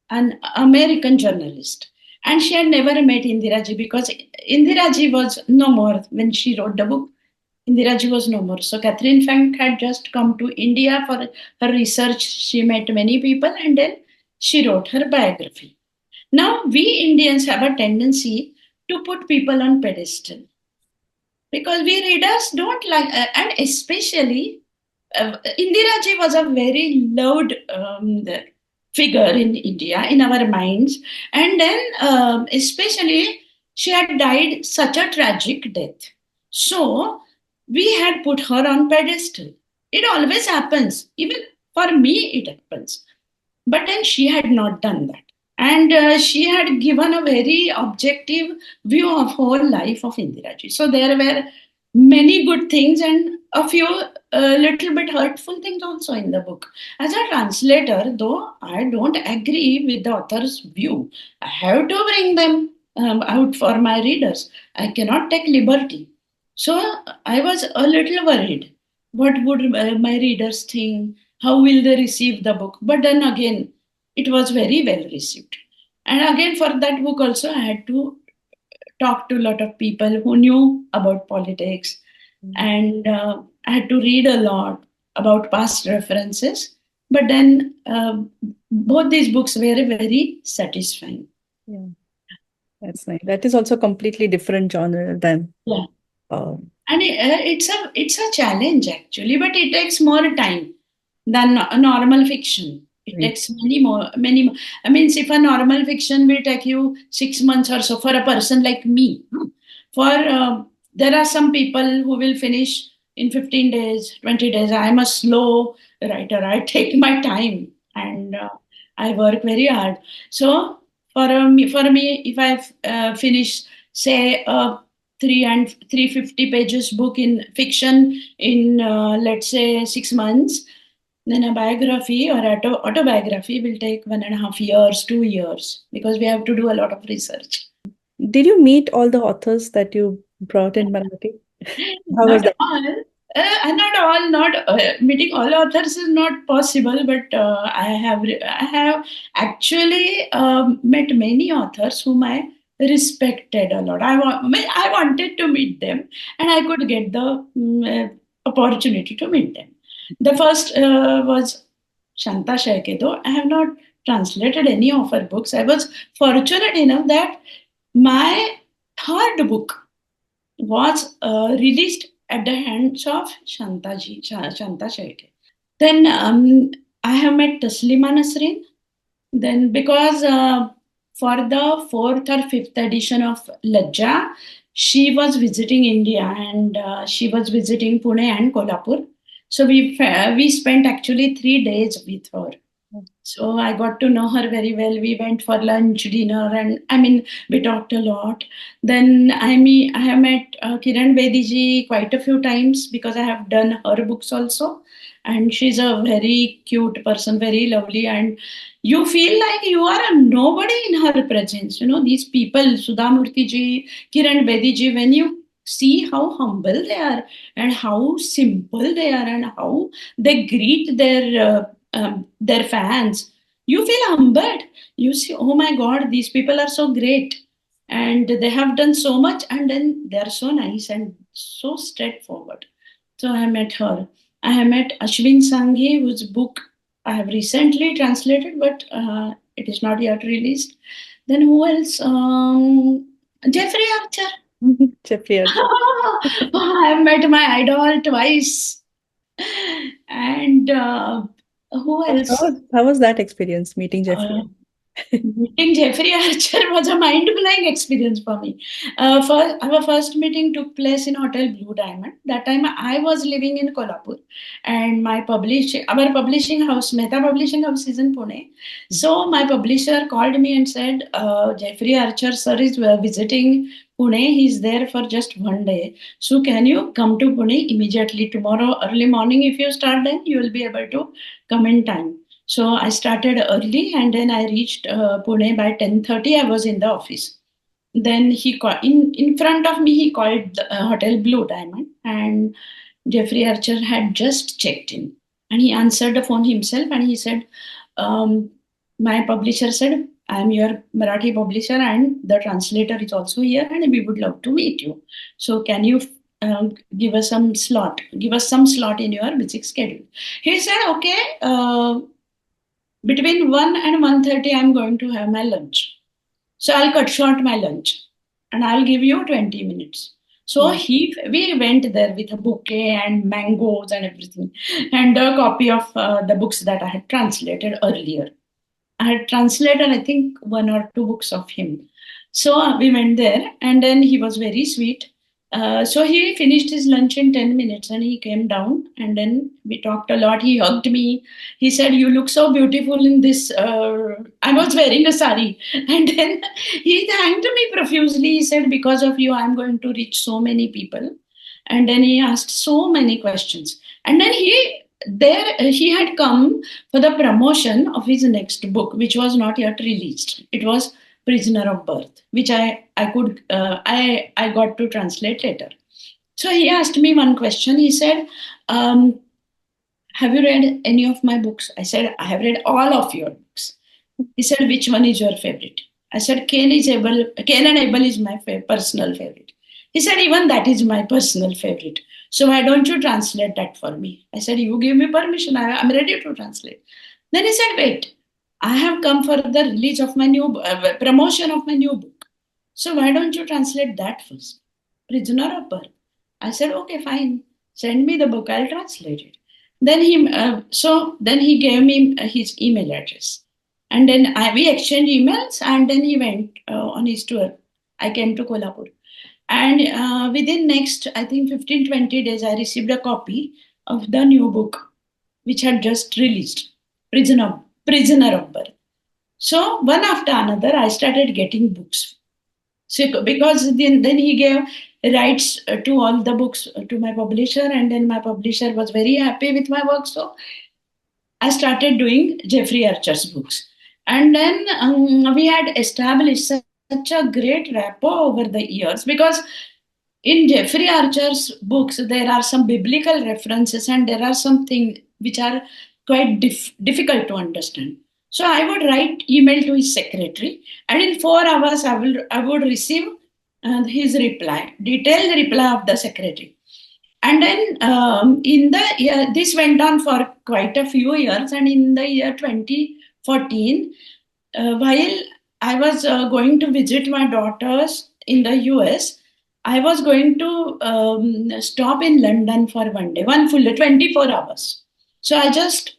an American journalist. And she had never met Indiraji because Indiraji was no more when she wrote the book. Indiraji was no more. So Catherine Frank had just come to India for her research. She met many people and then she wrote her biography. Now, we Indians have a tendency to put people on pedestal because we readers don't like, and especially Indiraji was a very loved figure in India, in our minds. And then, especially, she had died such a tragic death. So, we had put her on pedestal. It always happens. Even for me, it happens. But then she had not done that. And she had given a very objective view of whole life of Indiraji. So there were many good things and a few little bit hurtful things also in the book. As a translator, though I don't agree with the author's view, I have to bring them out for my readers. I cannot take liberty. So I was a little worried. What would my readers think? How will they receive the book? But then again, it was very well received. And again, for that book also, I had to talk to a lot of people who knew about politics. And I had to read a lot about past references. But then both these books were very satisfying. Yeah. That's nice. That is also completely different genre than Yeah. um, And it's a challenge actually, but it takes more time than a normal fiction. It read. takes many more. I mean, if a normal fiction will take you 6 months or so for a person like me, for there are some people who will finish in 15 days, 20 days. I'm a slow writer. I take my time and I work very hard. So for me, if I finish, say, a 350 pages book in fiction in let's say 6 months, then a biography or autobiography will take 1.5 years, 2 years, because we have to do a lot of research. Did you meet all the authors that you brought in Marathi? How was Not that? all, not meeting all authors is not possible, but I have actually met many authors whom I respected a lot. I wanted to meet them, and I could get the opportunity to meet them. The first was Shanta Shaike. Though I have not translated any of her books, I was fortunate enough that my third book was released at the hands of Shanta Shaike. Then I have met Taslima Nasreen. Then, because for the fourth or fifth edition of Lajja, she was visiting India, and she was visiting Pune and Kolhapur. So we spent actually 3 days with her. So I got to know her very well. We went for lunch, dinner, and I mean, we talked a lot. Then I have met Kiran Bediji quite a few times because I have done her books also. And she's a very cute person, very lovely. And you feel like you are a nobody in her presence. You know, these people, Sudhamurthy ji, Kiran Bediji, when you see how humble they are and how simple they are and how they greet their fans, you feel humbled. You see, oh my God, these people are so great, and they have done so much, and then they are so nice and so straightforward. So I met her. I have met Ashwin Sanghi, whose book I have recently translated, but it is not yet released. Then who else? Jeffrey Archer. Jeffrey Archer. I have met my idol twice. And who else? How was that experience meeting Uh, Jeffrey? Meeting Jeffrey Archer was a mind-blowing experience for me. Our first meeting took place in Hotel Blue Diamond. That time I was living in Kolhapur, and our publishing house, Mehta Publishing House, is in Pune. So my publisher called me and said, Jeffrey Archer sir is visiting Pune. He's there for just one day. So can you come to Pune immediately tomorrow early morning? If you start, then you will be able to come in time. So I started early, and then I reached Pune by 10:30. I was in the office. Then he called in front of me. He called the, Hotel Blue Diamond, and Jeffrey Archer had just checked in, and he answered the phone himself, and he said, "My publisher said I'm your Marathi publisher, and the translator is also here, and we would love to meet you. So can you?" Give us some slot. Give us some slot in your busy schedule. He said, "Okay. Between 1 and 1:30, I'm going to have my lunch. So I'll cut short my lunch and I'll give you 20 minutes." So Wow. we went there with a bouquet and mangoes and everything, and a copy of the books that I had translated earlier. I had translated, I think, one or two books of him. So we went there, and then he was very sweet. So he finished his lunch in 10 minutes and he came down, and then we talked a lot. He hugged me. He said, "You look so beautiful in this." I was wearing a sari. And then he thanked me profusely. He said, "Because of you, I'm going to reach so many people." And then he asked so many questions. And then he had come for the promotion of his next book, which was not yet released. It was Prisoner of Birth, which I got to translate later. So he asked me one question. He said, "Have you read any of my books?" I said, "I have read all of your books." He said, "Which one is your favorite?" I said, Cain and Abel is my personal favorite." He said, "Even that is my personal favorite. So why don't you translate that for me?" I said, "You give me permission. I'm ready to translate." Then he said, "Wait, I have come for the release of my new promotion of my new book. So why don't you translate that first? Prisoner of birth. I said, okay, fine. Send me the book. I'll translate it. Then he gave me his email address, and then we exchanged emails, and then he went on his tour. I came to Kolhapur, and within next, I think 15-20 days, I received a copy of the new book, which had just released, Prisoner of Birth. So one after another, I started getting books. So because then he gave rights to all the books to my publisher, and then my publisher was very happy with my work. So I started doing Jeffrey Archer's books. And then we had established such a great rapport over the years because in Jeffrey Archer's books, there are some biblical references and there are some things which are quite difficult to understand. So I would write email to his secretary, and in 4 hours I would receive his reply, detailed reply of the secretary. And then in the year, this went on for quite a few years, and in the year 2014, while I was going to visit my daughters in the US, I was going to stop in London for one day, one full 24 hours. So I just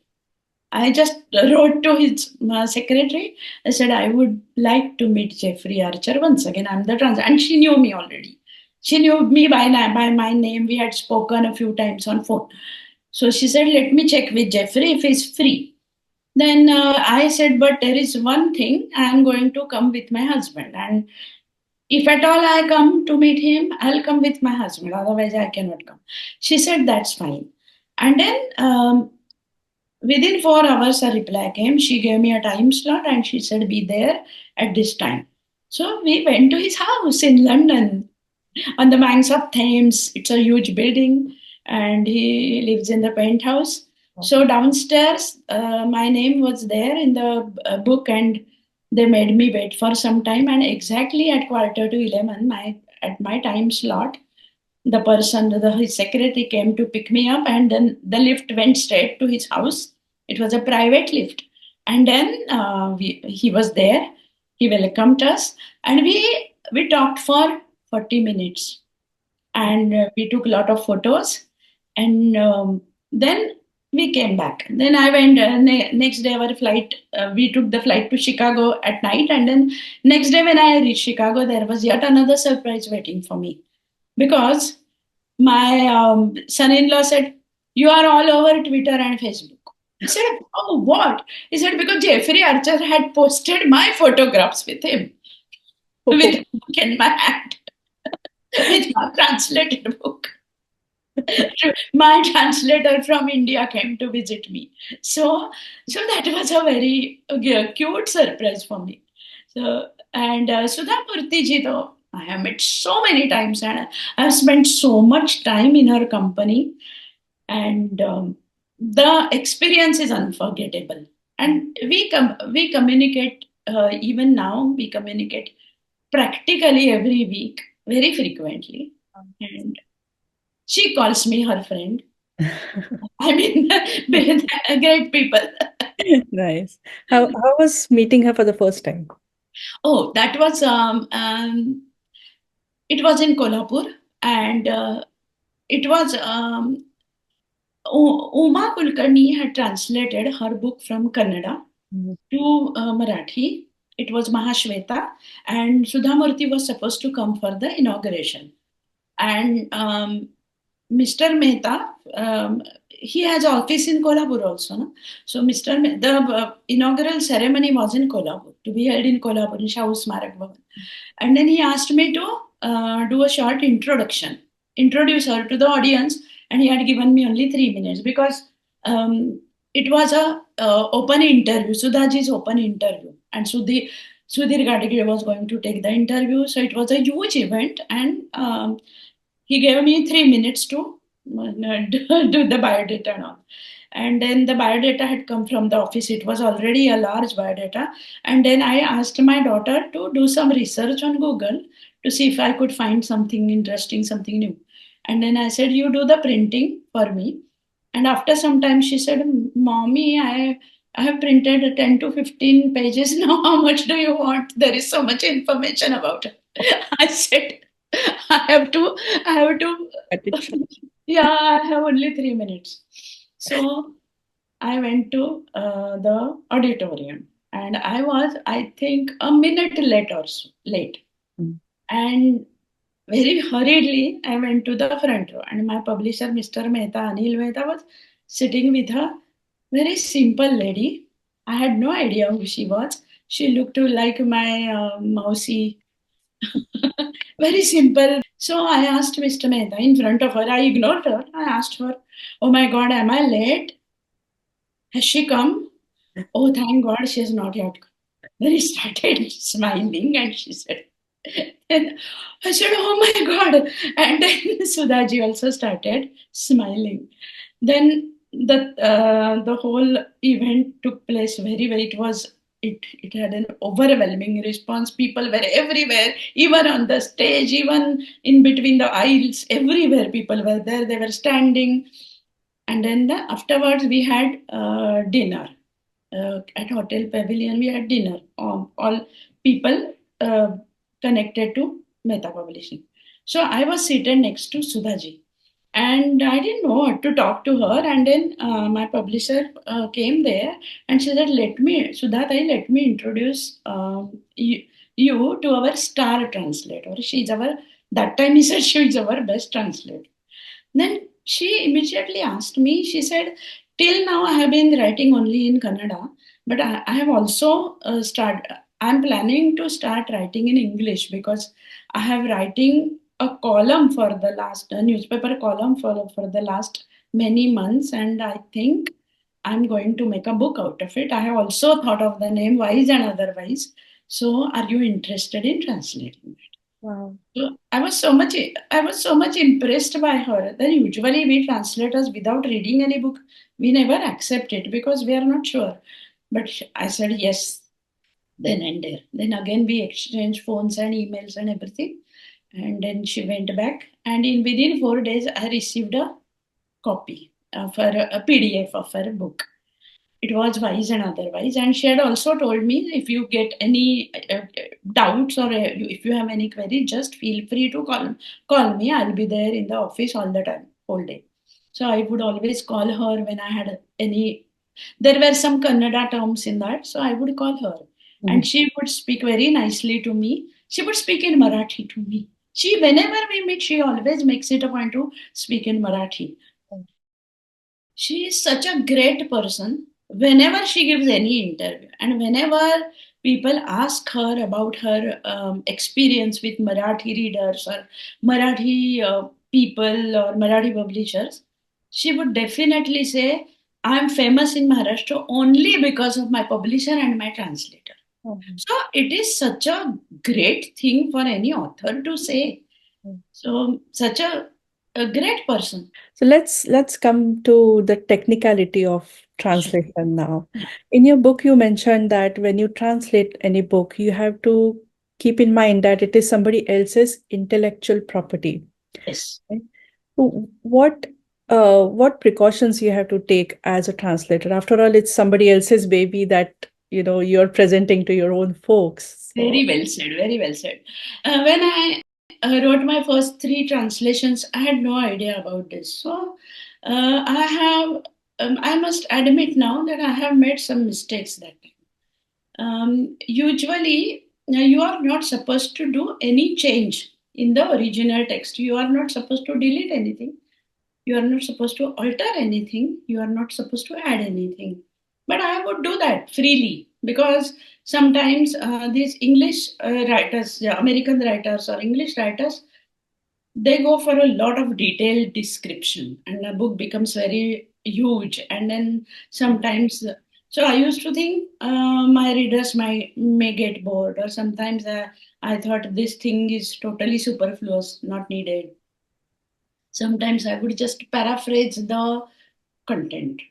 wrote to his secretary. I said, I would like to meet Jeffrey Archer once again. I'm the trans, and she knew me already. She knew me by my name. We had spoken a few times on phone. So she said, let me check with Jeffrey if he's free. Then I said, but there is one thing. I'm going to come with my husband, and if at all I come to meet him, I'll come with my husband. Otherwise, I cannot come. She said, that's fine. And then within 4 hours, a reply came. She gave me a time slot and she said, be there at this time. So we went to his house in London on the banks of Thames. It's a huge building and he lives in the penthouse. So downstairs, my name was there in the book and they made me wait for some time. And exactly at 11:15, at my time slot, his secretary came to pick me up, and then the lift went straight to his house. It was a private lift, and then he was there. He welcomed us, and we talked for 40 minutes, and we took a lot of photos, and then we came back. Then I went next day. Our flight, we took the flight to Chicago at night, and then next day when I reached Chicago, there was yet another surprise waiting for me because my son-in-law said, you are all over Twitter and Facebook. I said, oh, what? He said, because Jeffrey Archer had posted my photographs with him, with a book in my hand, with my translated book. My translator from India came to visit me. So that was a very cute surprise for me. So, and Sudhamurthy ji, though, I have met so many times and I have spent so much time in her company, and the experience is unforgettable. And we communicate even now. We communicate practically every week, very frequently, and she calls me her friend. I mean, great people. Nice. How was meeting her for the first time? Oh, that was it was in Kolhapur, and it was Uma Kulkarni had translated her book from Kannada to Marathi. It was Mahashweta, and Sudhamurthy was supposed to come for the inauguration. And Mr. Mehta, he has office in Kolhapur also. No? So the inaugural ceremony was in Kolhapur, to be held in Kolhapur, in Shahu Smarak Bhavan. And then he asked me to do a short introduction, introduce her to the audience, and he had given me only 3 minutes because it was a open interview, Sudhaji's open interview, and Sudhir Gadagir was going to take the interview. So it was a huge event, and he gave me 3 minutes to do the biodata and all. And then the biodata had come from the office. It was already a large biodata. And then I asked my daughter to do some research on Google to see if I could find something interesting, something new. And then I said, you do the printing for me. And after some time, she said, Mommy, I have printed 10 to 15 pages now. How much do you want? There is so much information about it. I said, I have to, Cut it short. yeah, I have only 3 minutes. So I went to the auditorium and I was, I think, a minute late or so, late. Mm. And very hurriedly, I went to the front row, and my publisher, Mr. Mehta, Anil Mehta, was sitting with a very simple lady. I had no idea who she was. She looked like my mousy, very simple. So I asked Mr. Mehta in front of her. I ignored her. I asked her, "Oh my God, am I late? Has she come? Oh, thank God, she has not yet come." Then he started smiling, and she said, and I said, "Oh my God." And then Sudhaji also started smiling. Then the whole event took place very, very, it had an overwhelming response. People were everywhere, even on the stage, even in between the aisles, everywhere people were there. They were standing. And then afterwards, we had dinner at Hotel Pavilion. We had dinner. All people connected to Mehta Publishing. So I was seated next to Sudhaji, and I didn't know what to talk to her. And then my publisher came there, and she said, Sudhatai, let me introduce you to our star translator. She's our, that time he said she is our best translator. Then she immediately asked me, she said, till now I have been writing only in Kannada, but I have also I'm planning to start writing in English because I have writing a column for the last, a newspaper column for the last many months, and I think I'm going to make a book out of it. I have also thought of the name Wise and Otherwise. So are you interested in translating? Wow. So I was so much impressed by her. Then usually we translators without reading any book, we never accept it because we are not sure. But I said yes, then and there. Then again we exchanged phones and emails and everything. And then she went back, and in within 4 days I received a copy of her, a PDF of her book. It was Wise and Otherwise. And she had also told me, if you get any doubts or if you have any query, just feel free to call me. I'll be there in the office all the time, whole day. So I would always call her when I had any. There were some Kannada terms in that, so I would call her, and Mhm. she would speak very nicely to me. She would speak in Marathi to me. She, whenever we meet, she always makes it a point to speak in Marathi. She is such a great person. Whenever she gives any interview, and whenever people ask her about her experience with Marathi readers or Marathi people or Marathi publishers, she would definitely say, I'm famous in Maharashtra only because of my publisher and my translator. Mhm. So it is such a great thing for any author to say. So such a great person. So let's come to the technicality of translation now. In your book, you mentioned that when you translate any book, you have to keep in mind that it is somebody else's intellectual property. Yes. Right? So what precautions you have to take as a translator? After all, it's somebody else's baby that you're presenting to your own folks. So Very well said, very well said. When I wrote my first three translations, I had no idea about this. So I must admit now that I have made some mistakes that time. Usually, you are not supposed to do any change in the original text. You are not supposed to delete anything. You are not supposed to alter anything. You are not supposed to add anything. But I would do that freely because sometimes these English writers, American writers or English writers, they go for a lot of detailed description and the book becomes very huge. And then sometimes, so I used to think my readers may get bored, or sometimes I thought this thing is totally superfluous, not needed. Sometimes I would just paraphrase the content.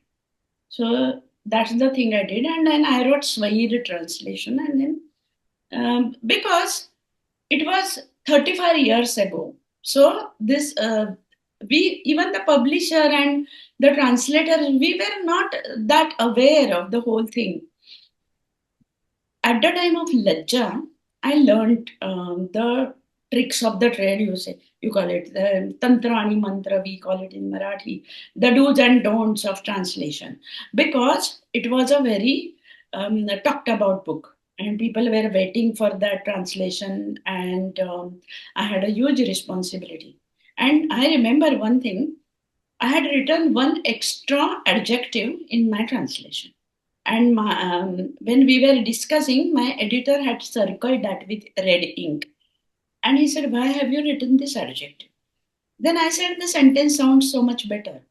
So that's the thing I did. And then I wrote Swahili translation. And then, because it was 35 years ago. So this, even the publisher and the translators, we were not that aware of the whole thing. At the time of Lajja, I learned the tricks of the trade, you call it, the tantrani mantra, we call it in Marathi, the do's and don'ts of translation, because it was a very talked about book. And people were waiting for that translation, and I had a huge responsibility. And I remember one thing, I had written one extra adjective in my translation. And when we were discussing, my editor had circled that with red ink. And he said, "Why have you written this adjective?" Then I said, "The sentence sounds so much better."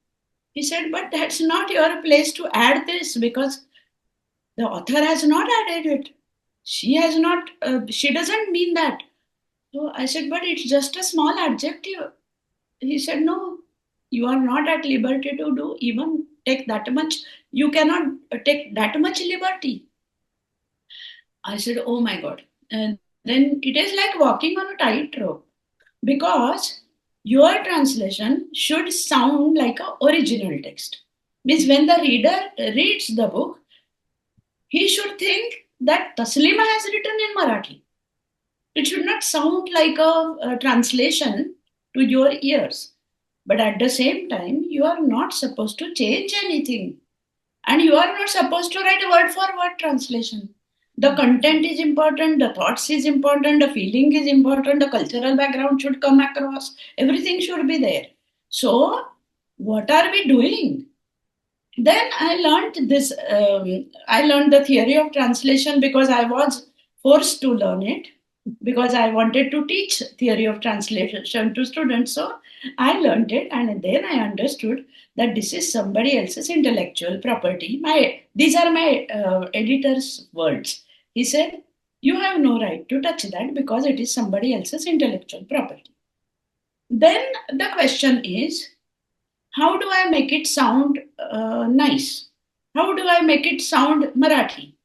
He said, "But that's not your place to add this, because the author has not added it. She doesn't mean that." So I said, "But it's just a small adjective." He said, "No, you are not at liberty to do even take that much. You cannot take that much liberty." I said, "Oh my God." And then it is like walking on a tightrope, because your translation should sound like an original text. Means when the reader reads the book, he should think that Taslima has written in Marathi. It should not sound like a translation to your ears. But at the same time, you are not supposed to change anything. And you are not supposed to write a word for word translation. The content is important, the thoughts is important, the feeling is important, the cultural background should come across, everything should be there. So, what are we doing? Then I learned this. I learned the theory of translation because I was forced to learn it, because I wanted to teach theory of translation to students. So I learned it, and then I understood that this is somebody else's intellectual property. These are my editor's words. He said, "You have no right to touch that because it is somebody else's intellectual property." Then the question is, how do I make it sound nice? How do I make it sound Marathi?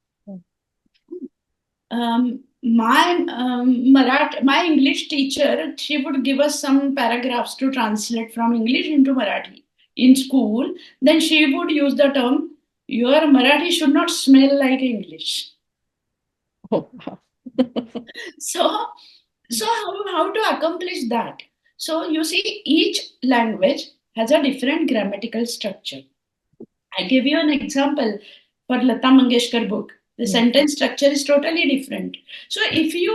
My English teacher, she would give us some paragraphs to translate from English into Marathi in school. Then she would use the term, "Your Marathi should not smell like English." Oh, wow. So, how to accomplish that? So you see, each language has a different grammatical structure. I give you an example for Lata Mangeshkar book. The sentence structure is totally different. So if you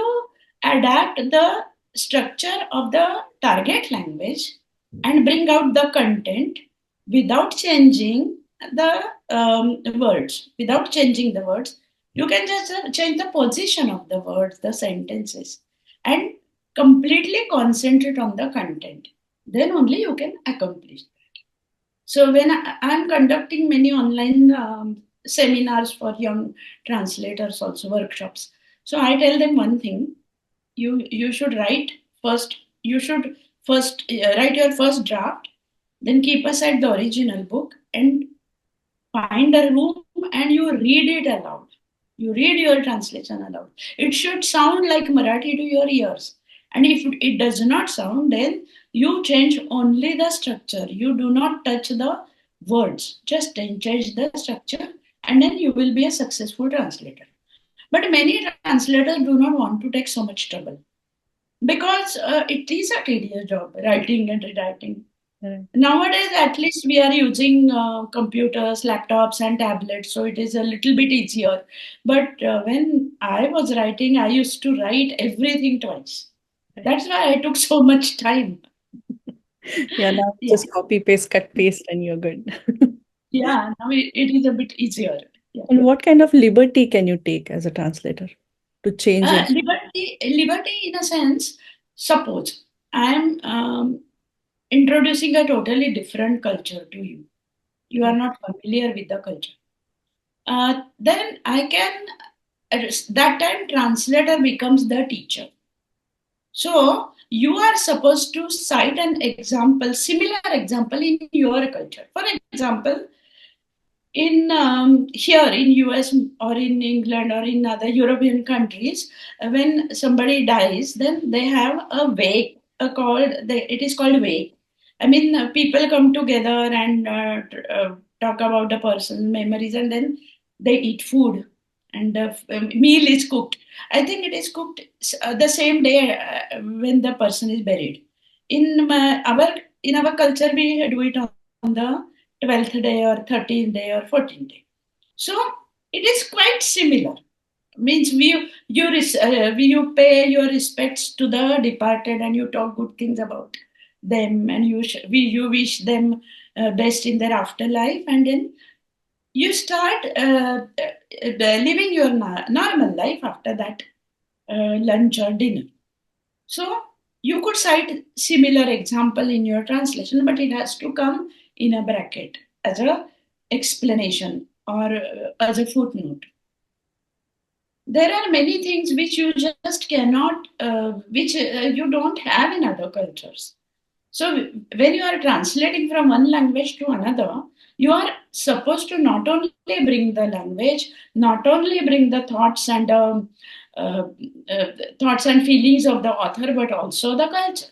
adapt the structure of the target language and bring out the content without changing the words, you can just change the position of the words, the sentences, and completely concentrate on the content. Then only you can accomplish. So when I'm conducting many online seminars for young translators, also workshops. So I tell them one thing: you should write first. You should first write your first draft, then keep aside the original book and find a room and you read it aloud. You read your translation aloud. It should sound like Marathi to your ears. And if it does not sound, then you change only the structure. You do not touch the words. Just change the structure, and then you will be a successful translator. But many translators do not want to take so much trouble, because it is a tedious job, writing and rewriting. Nowadays, at least we are using computers, laptops, and tablets, so it is a little bit easier. But when I was writing, I used to write everything twice. That's why I took so much time. Yeah, now Yeah, just copy, paste, cut, paste, and you're good. yeah. Now it is a bit easier. Yeah. And what kind of liberty can you take as a translator to change your? Liberty in a sense. Suppose I am introducing a totally different culture to you. You are not familiar with the culture. Then I can, at that time, translator becomes the teacher. So you are supposed to cite an example, similar example in your culture. For example, in here in US or in England or in other European countries, when somebody dies, then they have a wake. It is called wake. I mean, people come together and talk about the person's memories, and then they eat food, and the meal is cooked. I think it is cooked the same day when the person is buried. In our culture, we do it on the 12th day or 13th day or 14th day. So it is quite similar. Means you pay your respects to the departed, and you talk good things about them, and you wish them best in their afterlife, and then you start living your normal life after that lunch or dinner. So you could cite similar example in your translation, but it has to come in a bracket as a explanation or as a footnote. There are many things which you just cannot, which you don't have in other cultures. So when you are translating from one language to another, you are supposed to not only bring the language, not only bring the uh, thoughts and feelings of the author, but also the culture.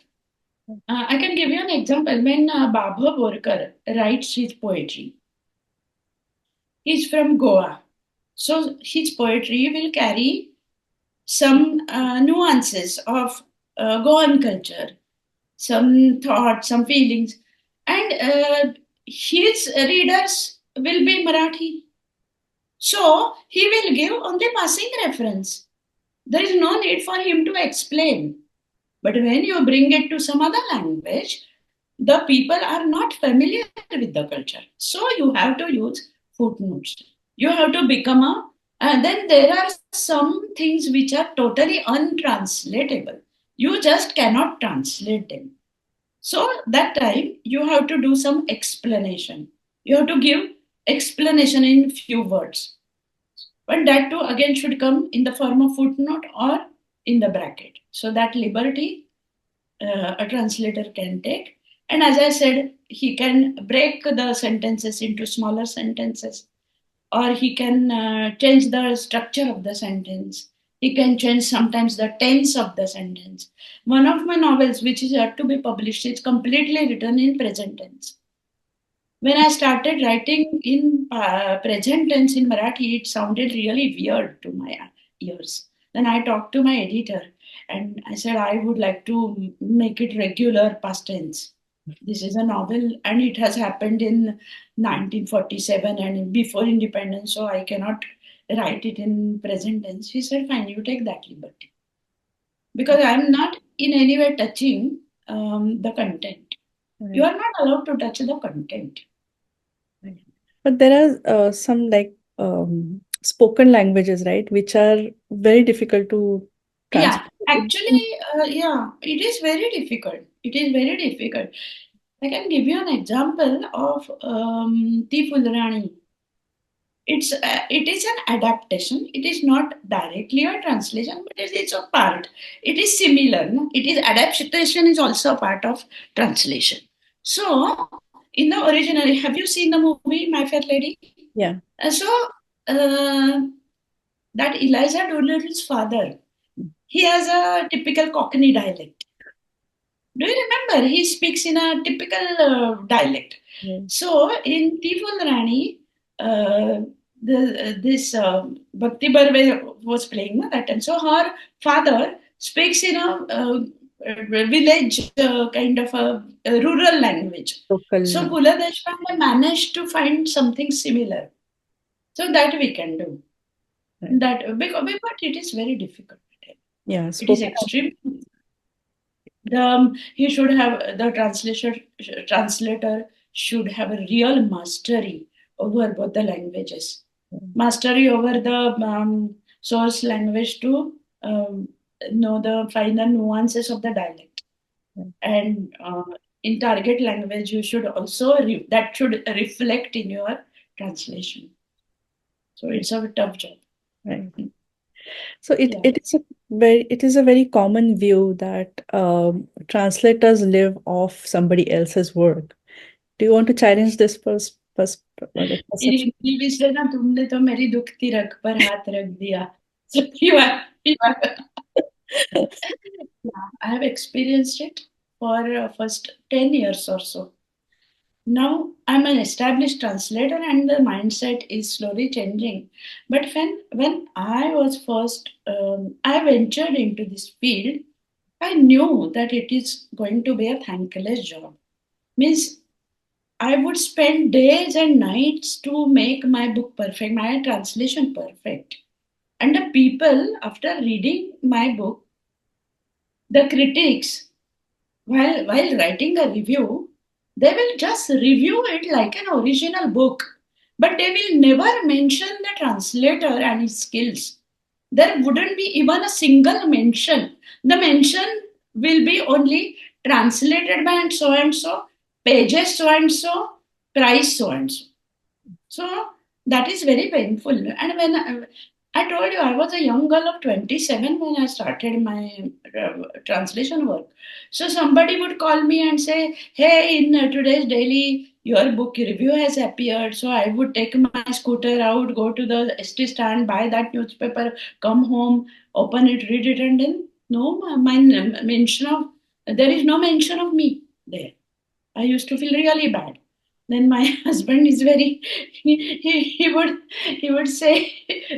I can give you an example. When Babha Borkar writes his poetry, he's from Goa. So his poetry will carry some nuances of Goan culture, some thoughts, some feelings, and his readers will be Marathi. So he will give only passing reference. There is no need for him to explain. But when you bring it to some other language, the people are not familiar with the culture. So you have to use footnotes. You have to become a, and then there are some things which are totally untranslatable. You just cannot translate them. So that time you have to do some explanation. You have to give explanation in few words. But that too again should come in the form of footnote or in the bracket. So that liberty a translator can take. And as I said, he can break the sentences into smaller sentences, or he can change the structure of the sentence. He can change sometimes the tense of the sentence. One of my novels, which is yet to be published, is completely written in present tense. When I started writing in present tense in Marathi, it sounded really weird to my ears. Then I talked to my editor and I said, I would like to make it regular past tense. This is a novel and it has happened in 1947 and before independence, so I cannot write it in present tense. He said, fine, you take that liberty. Because I'm not in any way touching the content. You are not allowed to touch the content. But there are some like spoken languages, right, which are very difficult to Yeah, translate. actually, yeah, it is very difficult. It is very difficult. I can give you an example of Ti Fulrani. It is an adaptation. It is not directly a translation, but it is a part. It is similar. No? It is adaptation is also a part of translation. So in the original, have you seen the movie My Fair Lady? Yeah. So uh, that Eliza Doolittle's father, he has a typical Cockney dialect. Do you remember? He speaks in a typical dialect. Yeah. So in Tiful Rani, this Bhakti Barve was playing that time. So her father speaks in a village kind of a rural language. So Local. Pula Deshpande managed to find something similar. So that we can do. Right. That but it is very difficult. Yeah, It is spoken. extreme. He should have the translator should have a real mastery over both the languages, mastery over the source language to know the finer nuances of the dialect, and in target language you should also that should reflect in your translation. So it's a tough job. Right. So it, Yeah. it is a very common view that translators live off somebody else's work. Do you want to challenge this like perception? English है ना, तुमने तो मेरी दुखती रग पर हाथ रख दिया. So you are, yeah, I have experienced it. for first 10 years or so. Now I'm an established translator and the mindset is slowly changing. But when I was first, I ventured into this field, I knew that it is going to be a thankless job. Means I would spend days and nights to make my book perfect, my translation perfect. And the people, after reading my book, the critics, while writing a review, they will just review it like an original book, but they will never mention the translator and his skills. There wouldn't be even a single mention. The mention will be only translated by and so, pages so and so, price so and so. So that is very painful. And when I told you I was a young girl of 27 when I started my translation work. So somebody would call me and say, "Hey, in today's daily, your book review has appeared." So I would take my scooter out, go to the ST stand, buy that newspaper, come home, open it, read it, and then no, my mention of there is no mention of me there. I used to feel really bad. Then my husband is very he would say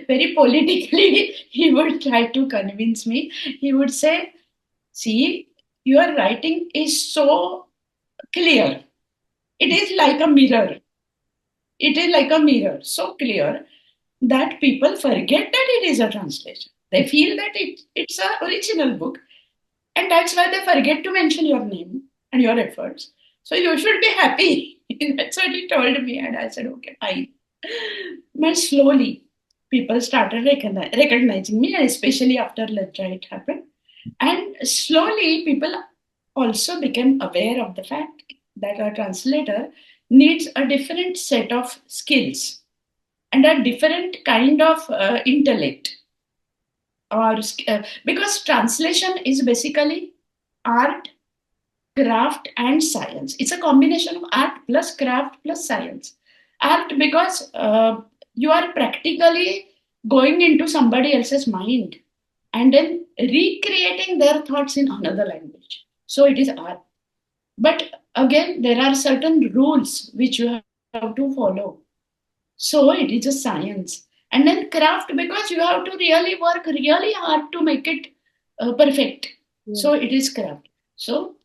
very politically he would try to convince me. He would say, "See, your writing is so clear. It is like a mirror. It is like a mirror, so clear that people forget that it is a translation. They feel that it's an original book, and that's why they forget to mention your name and your efforts. So you should be happy." That's what he told me, and I said, "Okay, fine." But slowly, people started recognizing me, and especially after Lajja it happened. And slowly, people also became aware of the fact that a translator needs a different set of skills and a different kind of intellect. Because translation is basically art, craft, and science. It's a combination of art plus craft plus science. Art because you are practically going into somebody else's mind and then recreating their thoughts in another language. So it is art. But again, there are certain rules which you have to follow. So it is a science. And then craft because you have to really work really hard to make it perfect. Yeah. So it is craft. So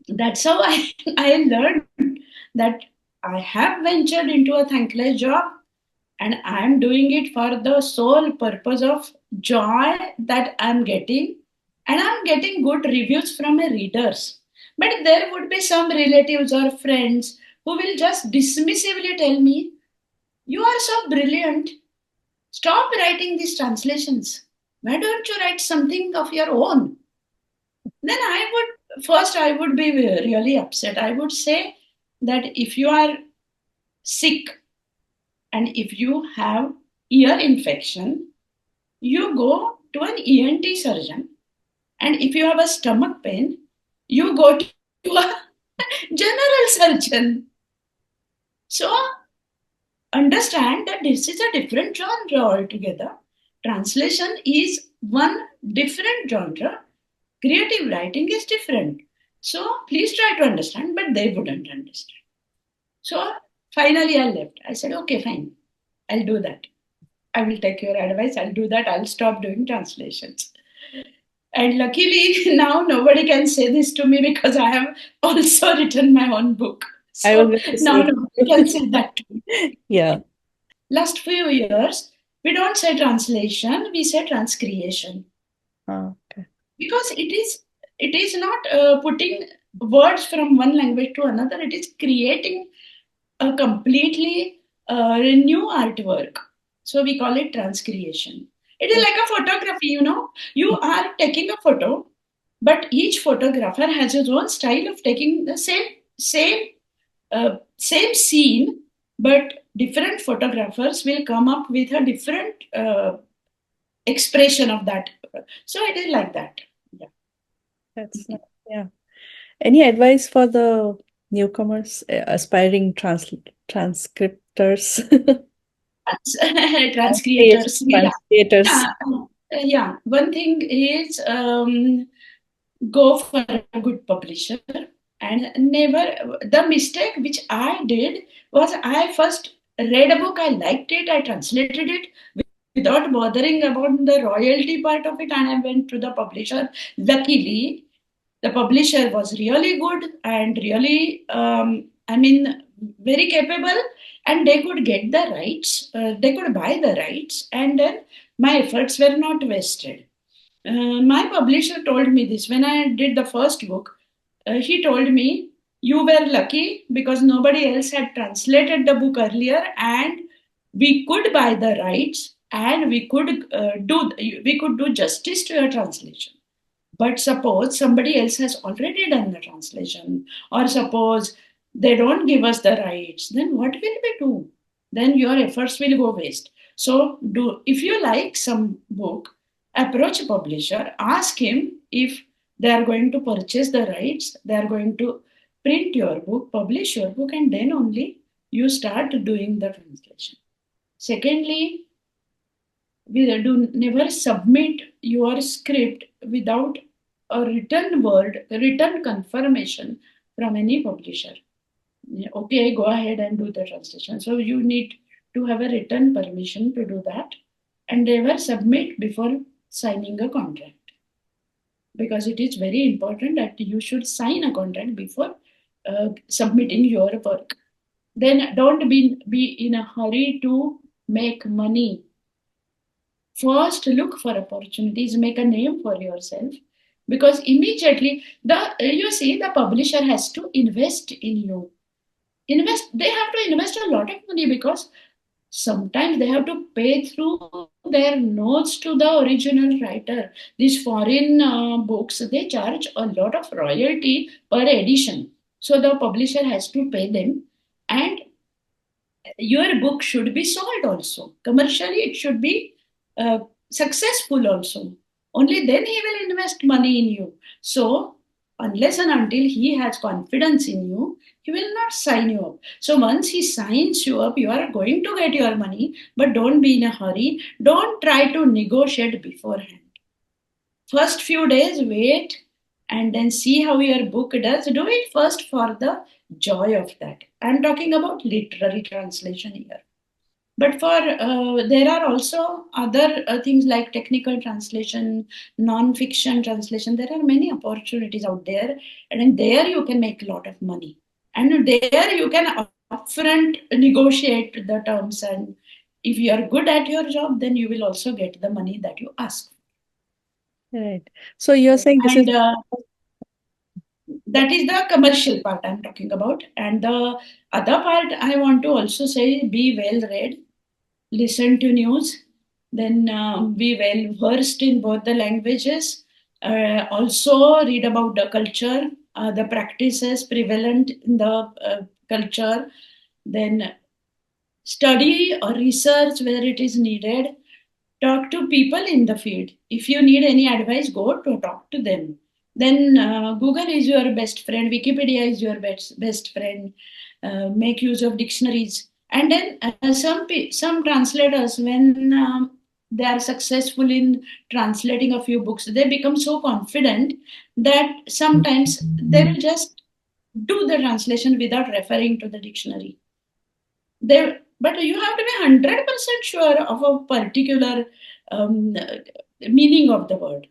that's how I learned that I have ventured into a thankless job and I'm doing it for the sole purpose of joy that I'm getting, and I'm getting good reviews from my readers. But there would be some relatives or friends who will just dismissively tell me, "You are so brilliant. Stop writing these translations. Why don't you write something of your own?" Then I would be really upset. I would say that if you are sick and if you have ear infection, you go to an ENT surgeon. And if you have a stomach pain, you go to a general surgeon. So understand that this is a different genre altogether. Translation is one different genre. Creative writing is different. So please try to understand, but they wouldn't understand. So finally I left. I said, "Okay, fine. I'll do that. I will take your advice. I'll do that. I'll stop doing translations." And luckily, now nobody can say this to me because I have also written my own book. I was So going to now say, nobody can say that to me. yeah. Last few years, we don't say translation, we say transcreation. Okay. Because it is not putting words from one language to another, it is creating a completely new artwork. So we call it transcreation. It is Yeah. like a photography, you know. You are taking a photo, but each photographer has his own style of taking the same scene, but different photographers will come up with a different expression of that. So it is like that. Yeah. That's nice. Yeah. Any advice for the newcomers, aspiring transcriptors, Transcreators. Yeah. translators? Yeah. Yeah. One thing is go for a good publisher. And never, the mistake which I did was I first read a book, I liked it, I translated it without bothering about the royalty part of it, and I went to the publisher. Luckily, the publisher was really good and really, very capable, and they could get the rights, they could buy the rights, and then my efforts were not wasted. My publisher told me this when I did the first book. He told me, "You were lucky because nobody else had translated the book earlier, and we could buy the rights, and we could do justice to your translation. But suppose somebody else has already done the translation, or suppose they don't give us the rights, then what will we do? Then your efforts will go waste. So, if you like some book, approach a publisher, ask him if they are going to purchase the rights, they are going to print your book, publish your book, and then only you start doing the translation. Secondly, we do never submit your script without a written confirmation from any publisher. Okay, go ahead and do the translation. So you need to have a written permission to do that, and never submit before signing a contract, because it is very important that you should sign a contract before submitting your work. Then don't be in a hurry to make money. First, look for opportunities, make a name for yourself, because immediately the publisher has to invest in you. They have to invest a lot of money, because sometimes they have to pay through their notes to the original writer. These foreign books, they charge a lot of royalty per edition. So the publisher has to pay them, and your book should be sold also. Commercially, it should be uh, successful also. Only then he will invest money in you. So, unless and until he has confidence in you, he will not sign you up. So, once he signs you up, you are going to get your money, but don't be in a hurry. Don't try to negotiate beforehand. First few days, wait and then see how your book does. Do it first for the joy of that. I'm talking about literary translation here. But for there are also other things like technical translation, non-fiction translation. There are many opportunities out there, and there you can make a lot of money. And there you can upfront negotiate the terms, and if you are good at your job, then you will also get the money that you ask. Right. So you're saying this is And that is the commercial part I'm talking about. And the other part I want to also say, be well read, listen to news, then be well versed in both the languages. Also read about the culture, the practices prevalent in the culture. Then study or research where it is needed. Talk to people in the field. If you need any advice, go to talk to them. Then Google is your best friend, Wikipedia is your best friend. Make use of dictionaries. And then some translators, when they are successful in translating a few books, they become so confident that sometimes they will just do the translation without referring to the dictionary. But you have to be 100% sure of a particular um, meaning of the word.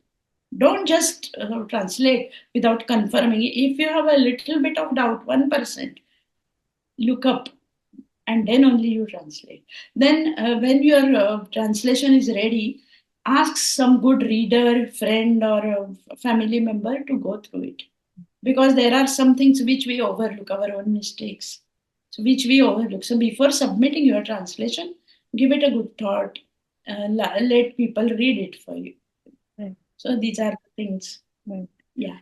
Don't just translate without confirming. If you have a little bit of doubt, 1%, look up, and then only you translate. Then, when your translation is ready, ask some good reader, friend, or a family member to go through it. Because there are some things which we overlook, our own mistakes, so which we overlook. So before submitting your translation, give it a good thought. Let people read it for you. right. So these are the things. Right. Yeah.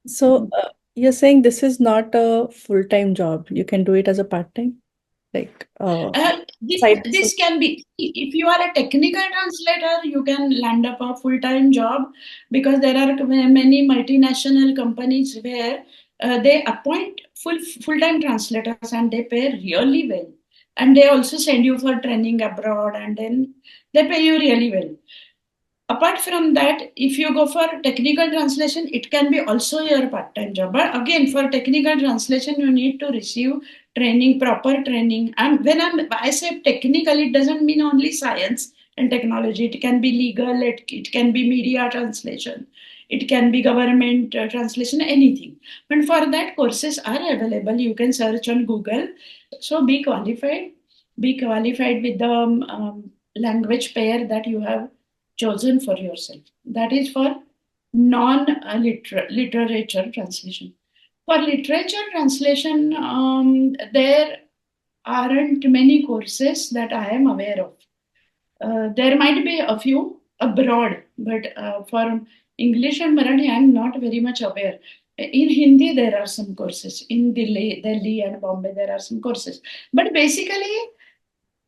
So you're saying this is not a full-time job. You can do it as a part-time, like This side this hustle. can be, if you are a technical translator, you can land up a full-time job, because there are many multinational companies where they appoint full-time translators, and they pay really well, and they also send you for training abroad, and then they pay you really well. Apart from that, if you go for technical translation, it can be also your part-time job. But again, for technical translation, you need to receive training, proper training. And when I say technical, it doesn't mean only science and technology. It can be legal, it can be media translation, it can be government translation, anything. But for that, courses are available. You can search on Google. So be qualified with the language pair that you have chosen for yourself. That is for non-literature translation. For literature translation, there aren't many courses that I am aware of. There might be a few abroad, but for English and Marathi, I'm not very much aware. In Hindi, there are some courses. In Delhi and Bombay, there are some courses. But basically,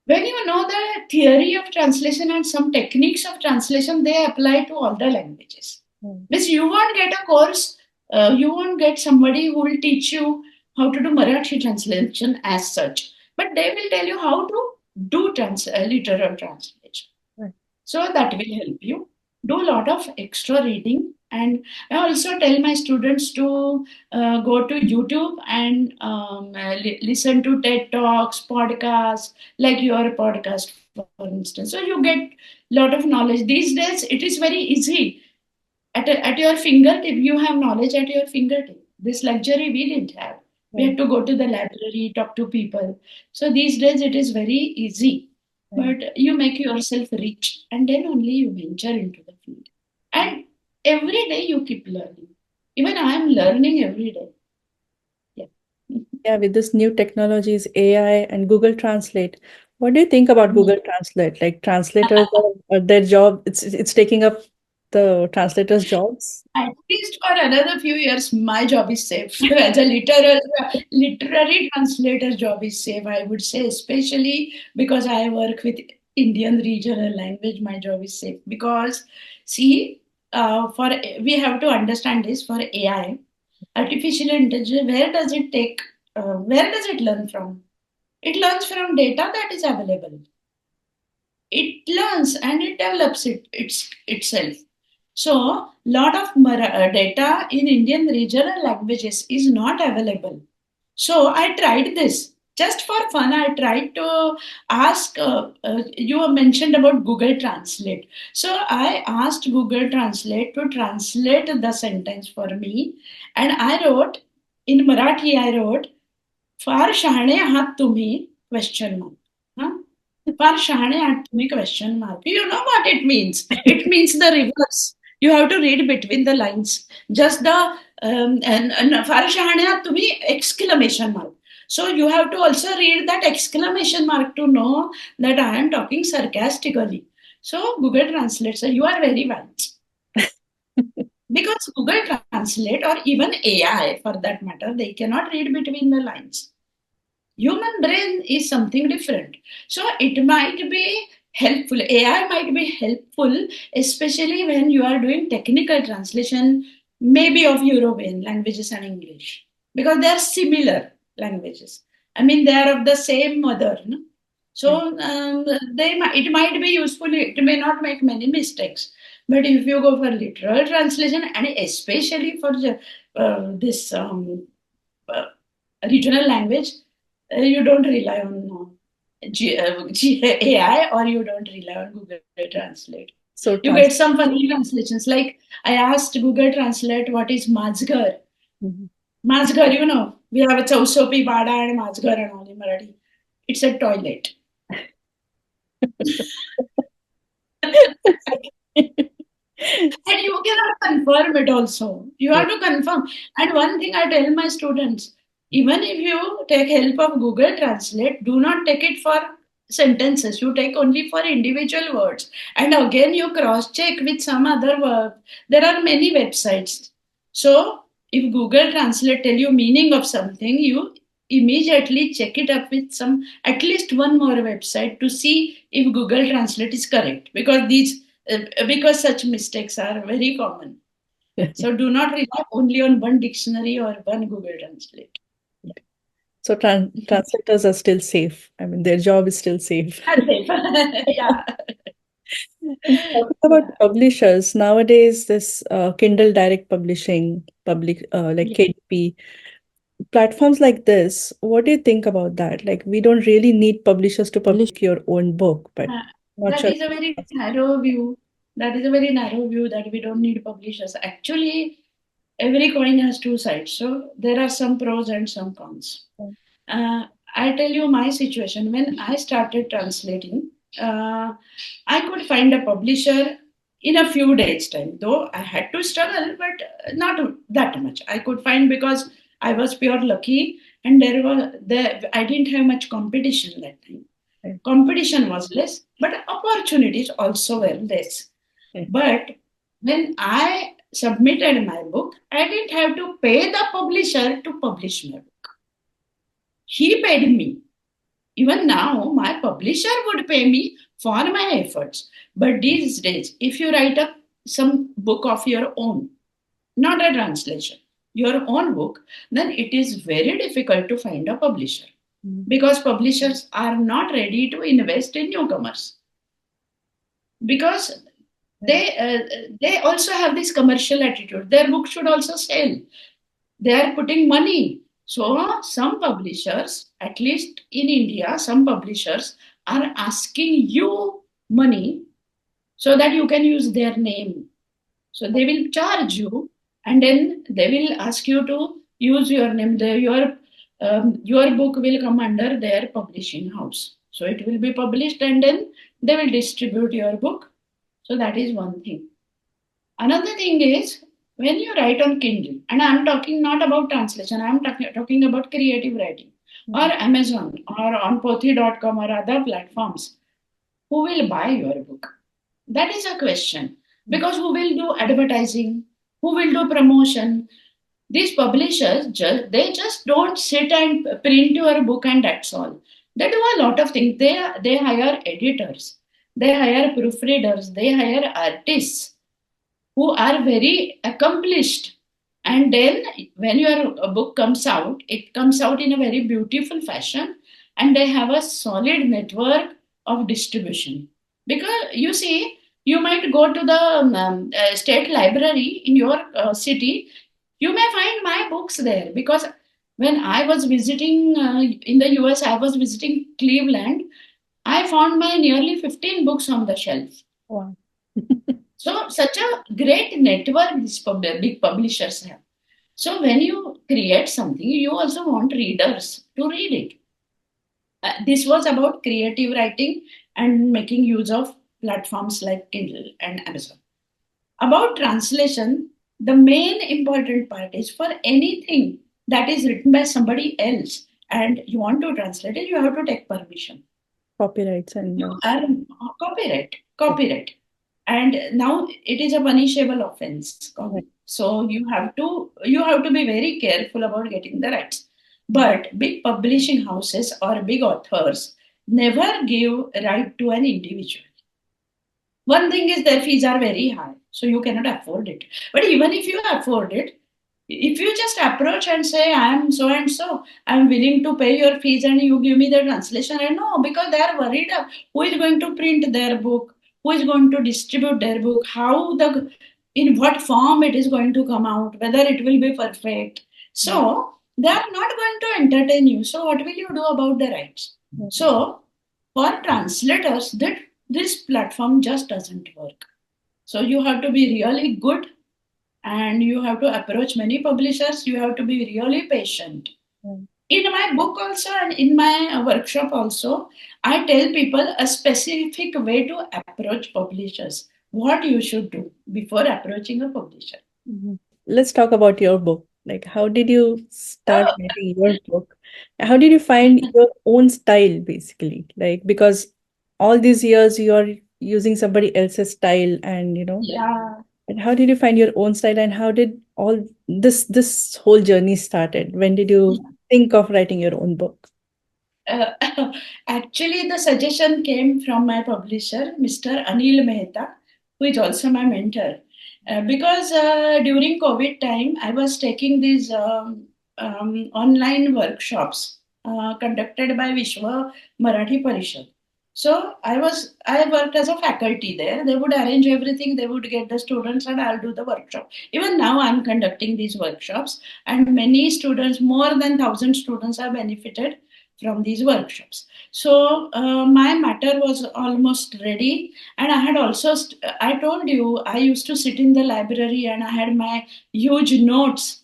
when you know the theory of translation and some techniques of translation, they apply to all the languages. Means you won't get a course, you won't get somebody who will teach you how to do Marathi translation as such, but they will tell you how to do literal translation. Right. So that will help you. Do a lot of extra reading. And I also tell my students to go to YouTube and listen to TED Talks, podcasts, like your podcast, for instance. So you get a lot of knowledge. These days, it is very easy. At your fingertip, you have knowledge at your fingertip. This luxury we didn't have. We had to go to the library, talk to people. So these days, it is very easy. But you make yourself rich, and then only you venture into the field. And every day you keep learning. Even I am learning every day. Yeah. Yeah, with this new technologies, AI and Google Translate, what do you think about Google Translate? Like translators are their job, it's taking up the translators' jobs. At least for another few years, my job is safe. As a literary translator, job is safe, I would say, especially because I work with Indian regional language, my job is safe. Because, see, for we have to understand this for AI, artificial intelligence, where does it learn from? It learns from data that is available. It learns and it develops itself. So, lot of data in Indian regional languages is not available. So, I tried this just for fun. I tried to ask. You mentioned about Google Translate. So, I asked Google Translate to translate the sentence for me, and I wrote in Marathi. I wrote, "फार शहाणे आहात तुम्ही?" question mark. Huh? फार शहाणे आहात तुम्ही question mark. You know what it means? It means the reverse. You have to read between the lines. Just the and फार शहाणे आहात तुम्ही exclamation mark. So you have to also read that exclamation mark to know that I am talking sarcastically. So Google Translate, so you are very wise. Because Google Translate or even AI for that matter, they cannot read between the lines. Human brain is something different. So it might be helpful. AI might be helpful, especially when you are doing technical translation, maybe of European languages and English, because they are similar languages. I mean, they are of the same mother. No? So it might be useful. It may not make many mistakes. But if you go for literal translation, and especially for this regional language, you don't rely on AI or you don't rely on Google Translate. So You get some funny translations. Like I asked Google Translate, what is Mazgar? Mazgar, you know, we have a Chausopi, Bada, and Mazgar and all in Marathi. It's a toilet. And you cannot confirm it also. You have to confirm. And one thing I tell my students, even if you take help of Google Translate, do not take it for sentences. You take only for individual words. And again, you cross check with some other word. There are many websites. So if Google Translate tell you meaning of something, you immediately check it up with some at least one more website to see if Google Translate is correct, because such mistakes are very common. So do not rely only on one dictionary or one Google Translate. So translators are still safe. I mean, their job is still safe. Yeah. And talking about Yeah. publishers, nowadays this Kindle Direct Publishing, public like Yeah. KDP, platforms like this, what do you think about that? Like we don't really need publishers to publish your own book, but Uh, not that sure. is a very narrow view. That is a very narrow view that we don't need publishers. Actually, every coin has two sides. So there are some pros and some cons. Uh, I tell you my situation. When I started translating, uh, I could find a publisher in a few days' time. Though I had to struggle, but not that much. I could find because I was pure lucky, and I didn't have much competition that time. Okay. Competition was less, but opportunities also were less. Okay. But when I submitted my book, I didn't have to pay the publisher to publish my book. He paid me. Even now, my publisher would pay me for my efforts. But these days, if you write up some book of your own, not a translation, your own book, then it is very difficult to find a publisher Mm. because publishers are not ready to invest in newcomers because they also have this commercial attitude. Their book should also sell. They are putting money. So some publishers, at least in India, some publishers are asking you money so that you can use their name. So they will charge you, and then they will ask you to use your name. Your book will come under their publishing house. So it will be published, and then they will distribute your book. So that is one thing. Another thing is when you write on Kindle, and I'm talking not about translation, talking about creative writing, or Amazon, or on Pothi.com or other platforms, who will buy your book? That is a question. Because who will do advertising? Who will do promotion? These publishers, they just don't sit and print your book and that's all. They do a lot of things. They hire editors, they hire proofreaders, they hire artists who are very accomplished. And then when your book comes out, it comes out in a very beautiful fashion, and they have a solid network of distribution. Because you see, you might go to the state library in your city, you may find my books there because when I was visiting in the US, I was visiting Cleveland. I found my nearly 15 books on the shelf. Wow. So, such a great network these big publishers have. So, when you create something, you also want readers to read it. This was about creative writing and making use of platforms like Kindle and Amazon. About translation, the main important part is for anything that is written by somebody else and you want to translate it, you have to take permission. Copyrights and You are copyright, and now it is a punishable offense. right. So you have to be very careful about getting the rights. But big publishing houses or big authors never give right to an individual. One thing is their fees are very high, so you cannot afford it. But even if you afford it, if you just approach and say, I am so and so, I'm willing to pay your fees and you give me the translation, I know because they are worried who is going to print their book, who is going to distribute their book, in what form it is going to come out, whether it will be perfect. So they are not going to entertain you. So what will you do about the rights? So for translators, this platform just doesn't work. So you have to be really good and you have to approach many publishers. You have to be really patient. In my book also and in my workshop also, I tell people a specific way to approach publishers, what you should do before approaching a publisher. Mhm. Let's talk about your book. Like, how did you start Oh, writing your book? How did you find your own style, basically? Like, because all these years you're using somebody else's style, and yeah. and how did you find your own style, and how did all this whole journey started? When did you think of writing your own book? Uh, Actually, the suggestion came from my publisher, Mr. Anil Mehta, who is also my mentor. Because during COVID time, I was taking these online workshops conducted by Vishwa Marathi Parishad. So I worked as a faculty there. They would arrange everything. They would get the students, and I'll do the workshop. Even now, I'm conducting these workshops, and many students, more than 1,000 students, are benefited from these workshops. So my matter was almost ready, and I had also. I told you I used to sit in the library, and I had my huge notes.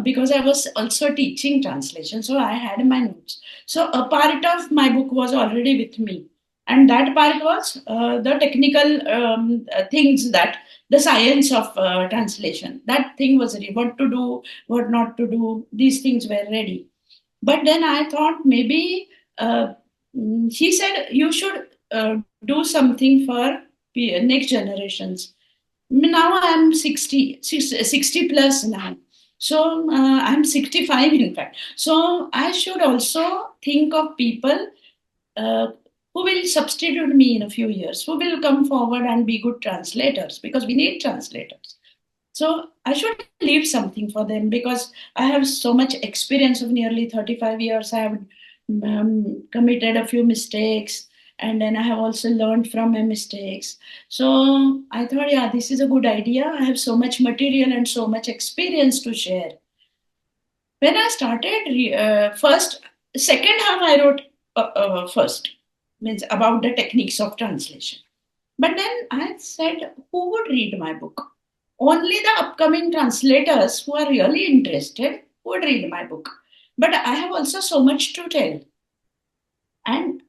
Because I was also teaching translation, so I had my notes. So a part of my book was already with me, and that part was the technical things, that the science of translation, that thing was ready, what to do, what not to do, these things were ready. But then I thought maybe uh, she said you should do something for next generations. Now I'm 60 plus now. So I'm 65 in fact. So I should also think of people uh, who will substitute me in a few years, who will come forward and be good translators, because we need translators. So I should leave something for them, because I have so much experience of nearly 35 years. I have committed a few mistakes, and then I have also learned from my mistakes. So I thought, yeah, this is a good idea. I have so much material and so much experience to share. When I started first, second half I wrote first, means about the techniques of translation. But then I said, who would read my book? Only the upcoming translators who are really interested would read my book. But I have also so much to tell. And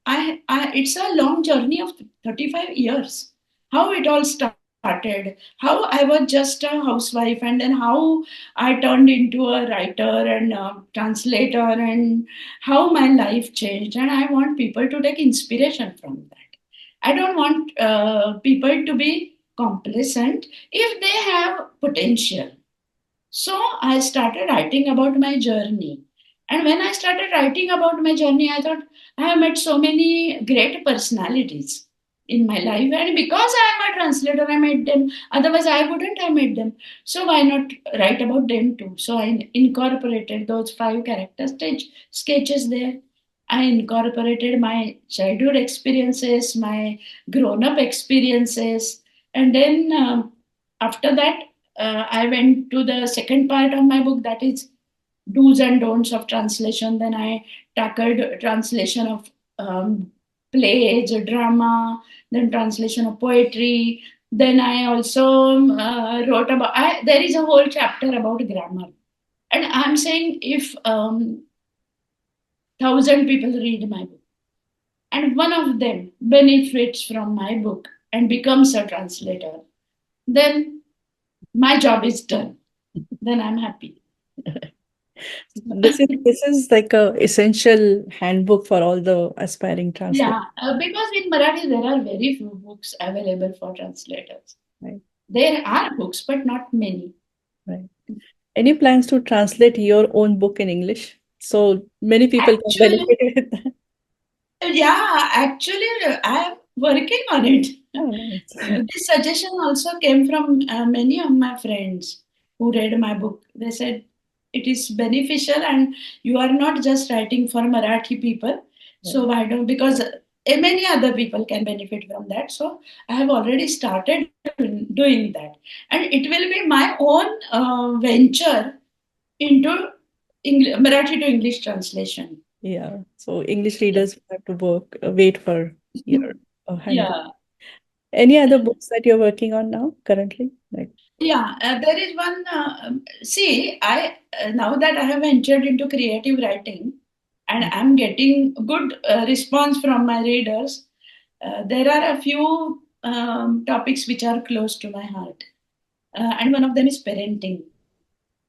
it's a long journey of 35 years. How it all started, how I was just a housewife, and then how I turned into a writer and a translator, and how my life changed. And I want people to take inspiration from that. I don't want people to be complacent if they have potential. So I started writing about my journey. And when I started writing about my journey, I thought I have met so many great personalities in my life. And because I am a translator, I met them. Otherwise, I wouldn't have met them. So why not write about them too? So I incorporated those five character sketches there. I incorporated my childhood experiences, my grown up experiences. And then after that, I went to the second part of my book, that is do's and don'ts of translation. Then I tackled translation of plays, drama, then translation of poetry. Then I also wrote about, there is a whole chapter about grammar. And I'm saying if 1,000 people read my book, and one of them benefits from my book and becomes a translator, then my job is done. Then I'm happy. This is like a essential handbook for all the aspiring translators. Yeah, because in Marathi there are very few books available for translators. Right, There are books, but not many. right. Any plans to translate your own book in English so many people can Actually, benefit with that? yeah, actually, I'm working on it. Oh, nice. This suggestion also came from many of my friends who read my book. They said it is beneficial, and you are not just writing for Marathi people. Right. So why don't, because many other people can benefit from that. So I have already started doing that, and it will be my own venture into Marathi to English translation. Yeah. So English readers have to wait for your handbook. Yeah. Any other books that you're working on now currently? Like, Yeah, there is one. See, I now that I have entered into creative writing, and I'm getting good response from my readers. There are a few topics which are close to my heart, and one of them is parenting.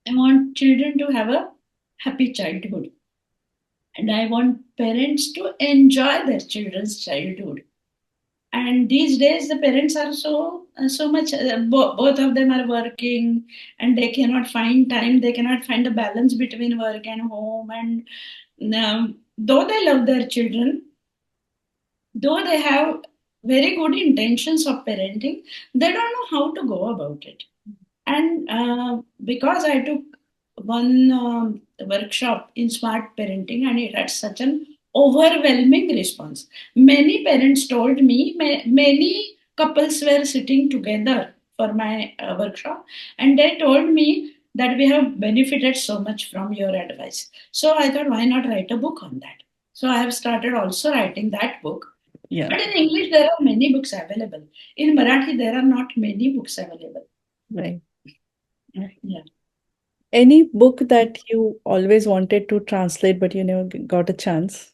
I want children to have a happy childhood, and I want parents to enjoy their children's childhood. And these days the parents are so much both of them are working, and they cannot find time, they cannot find a balance between work and home. And though they love their children, though they have very good intentions of parenting, they don't know how to go about it. And because I took one workshop in smart parenting, and it had such an overwhelming response. Many parents told me, many couples were sitting together for my workshop, and they told me that we have benefited so much from your advice. So I thought, why not write a book on that? So I have started also writing that book. Yeah. But in English, there are many books available. In Marathi, there are not many books available. Right. Right. Yeah. Any book that you always wanted to translate, but you never got a chance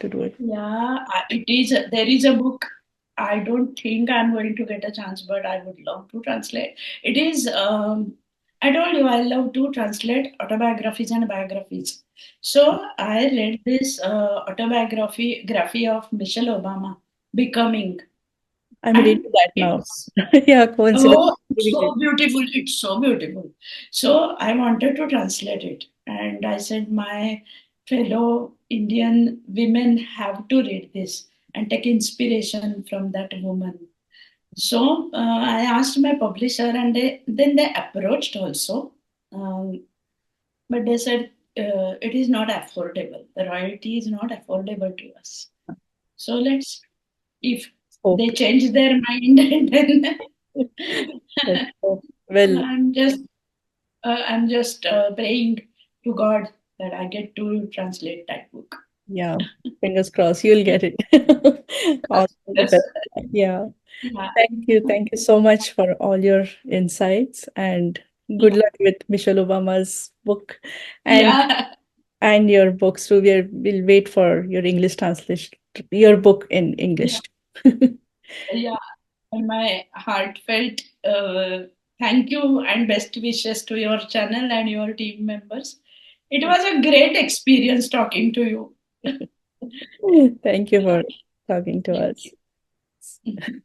to do it? Yeah, it is. There is a book. I don't think I'm going to get a chance, but I would love to translate. It is. I told you I love to translate autobiographies and biographies. So I read this autobiography of Michelle Obama, Becoming, I'm reading and that now. it's Yeah, coincidence. oh, Reading it. so beautiful. It's so beautiful. So I wanted to translate it. And I said, my fellow Indian women have to read this and take inspiration from that woman. So I asked my publisher, and then they approached also. Um, but they said, it is not affordable. The royalty is not affordable to us. So let's, if they Hope. change their mind, and then Let's hope. Well, I'm just praying to God that I get to translate that book. yeah, fingers crossed, you'll get it. All the Yes. best. Yeah. Yeah. Thank you. Thank you so much for all your insights and good Yeah. luck with Michelle Obama's book and Yeah. your books too. We'll wait for your English translation, your book in Yeah. English. Yeah. And my heartfelt thank you and best wishes to your channel and your team members. It was a great experience talking to you. Thank you for talking to Thank us. you.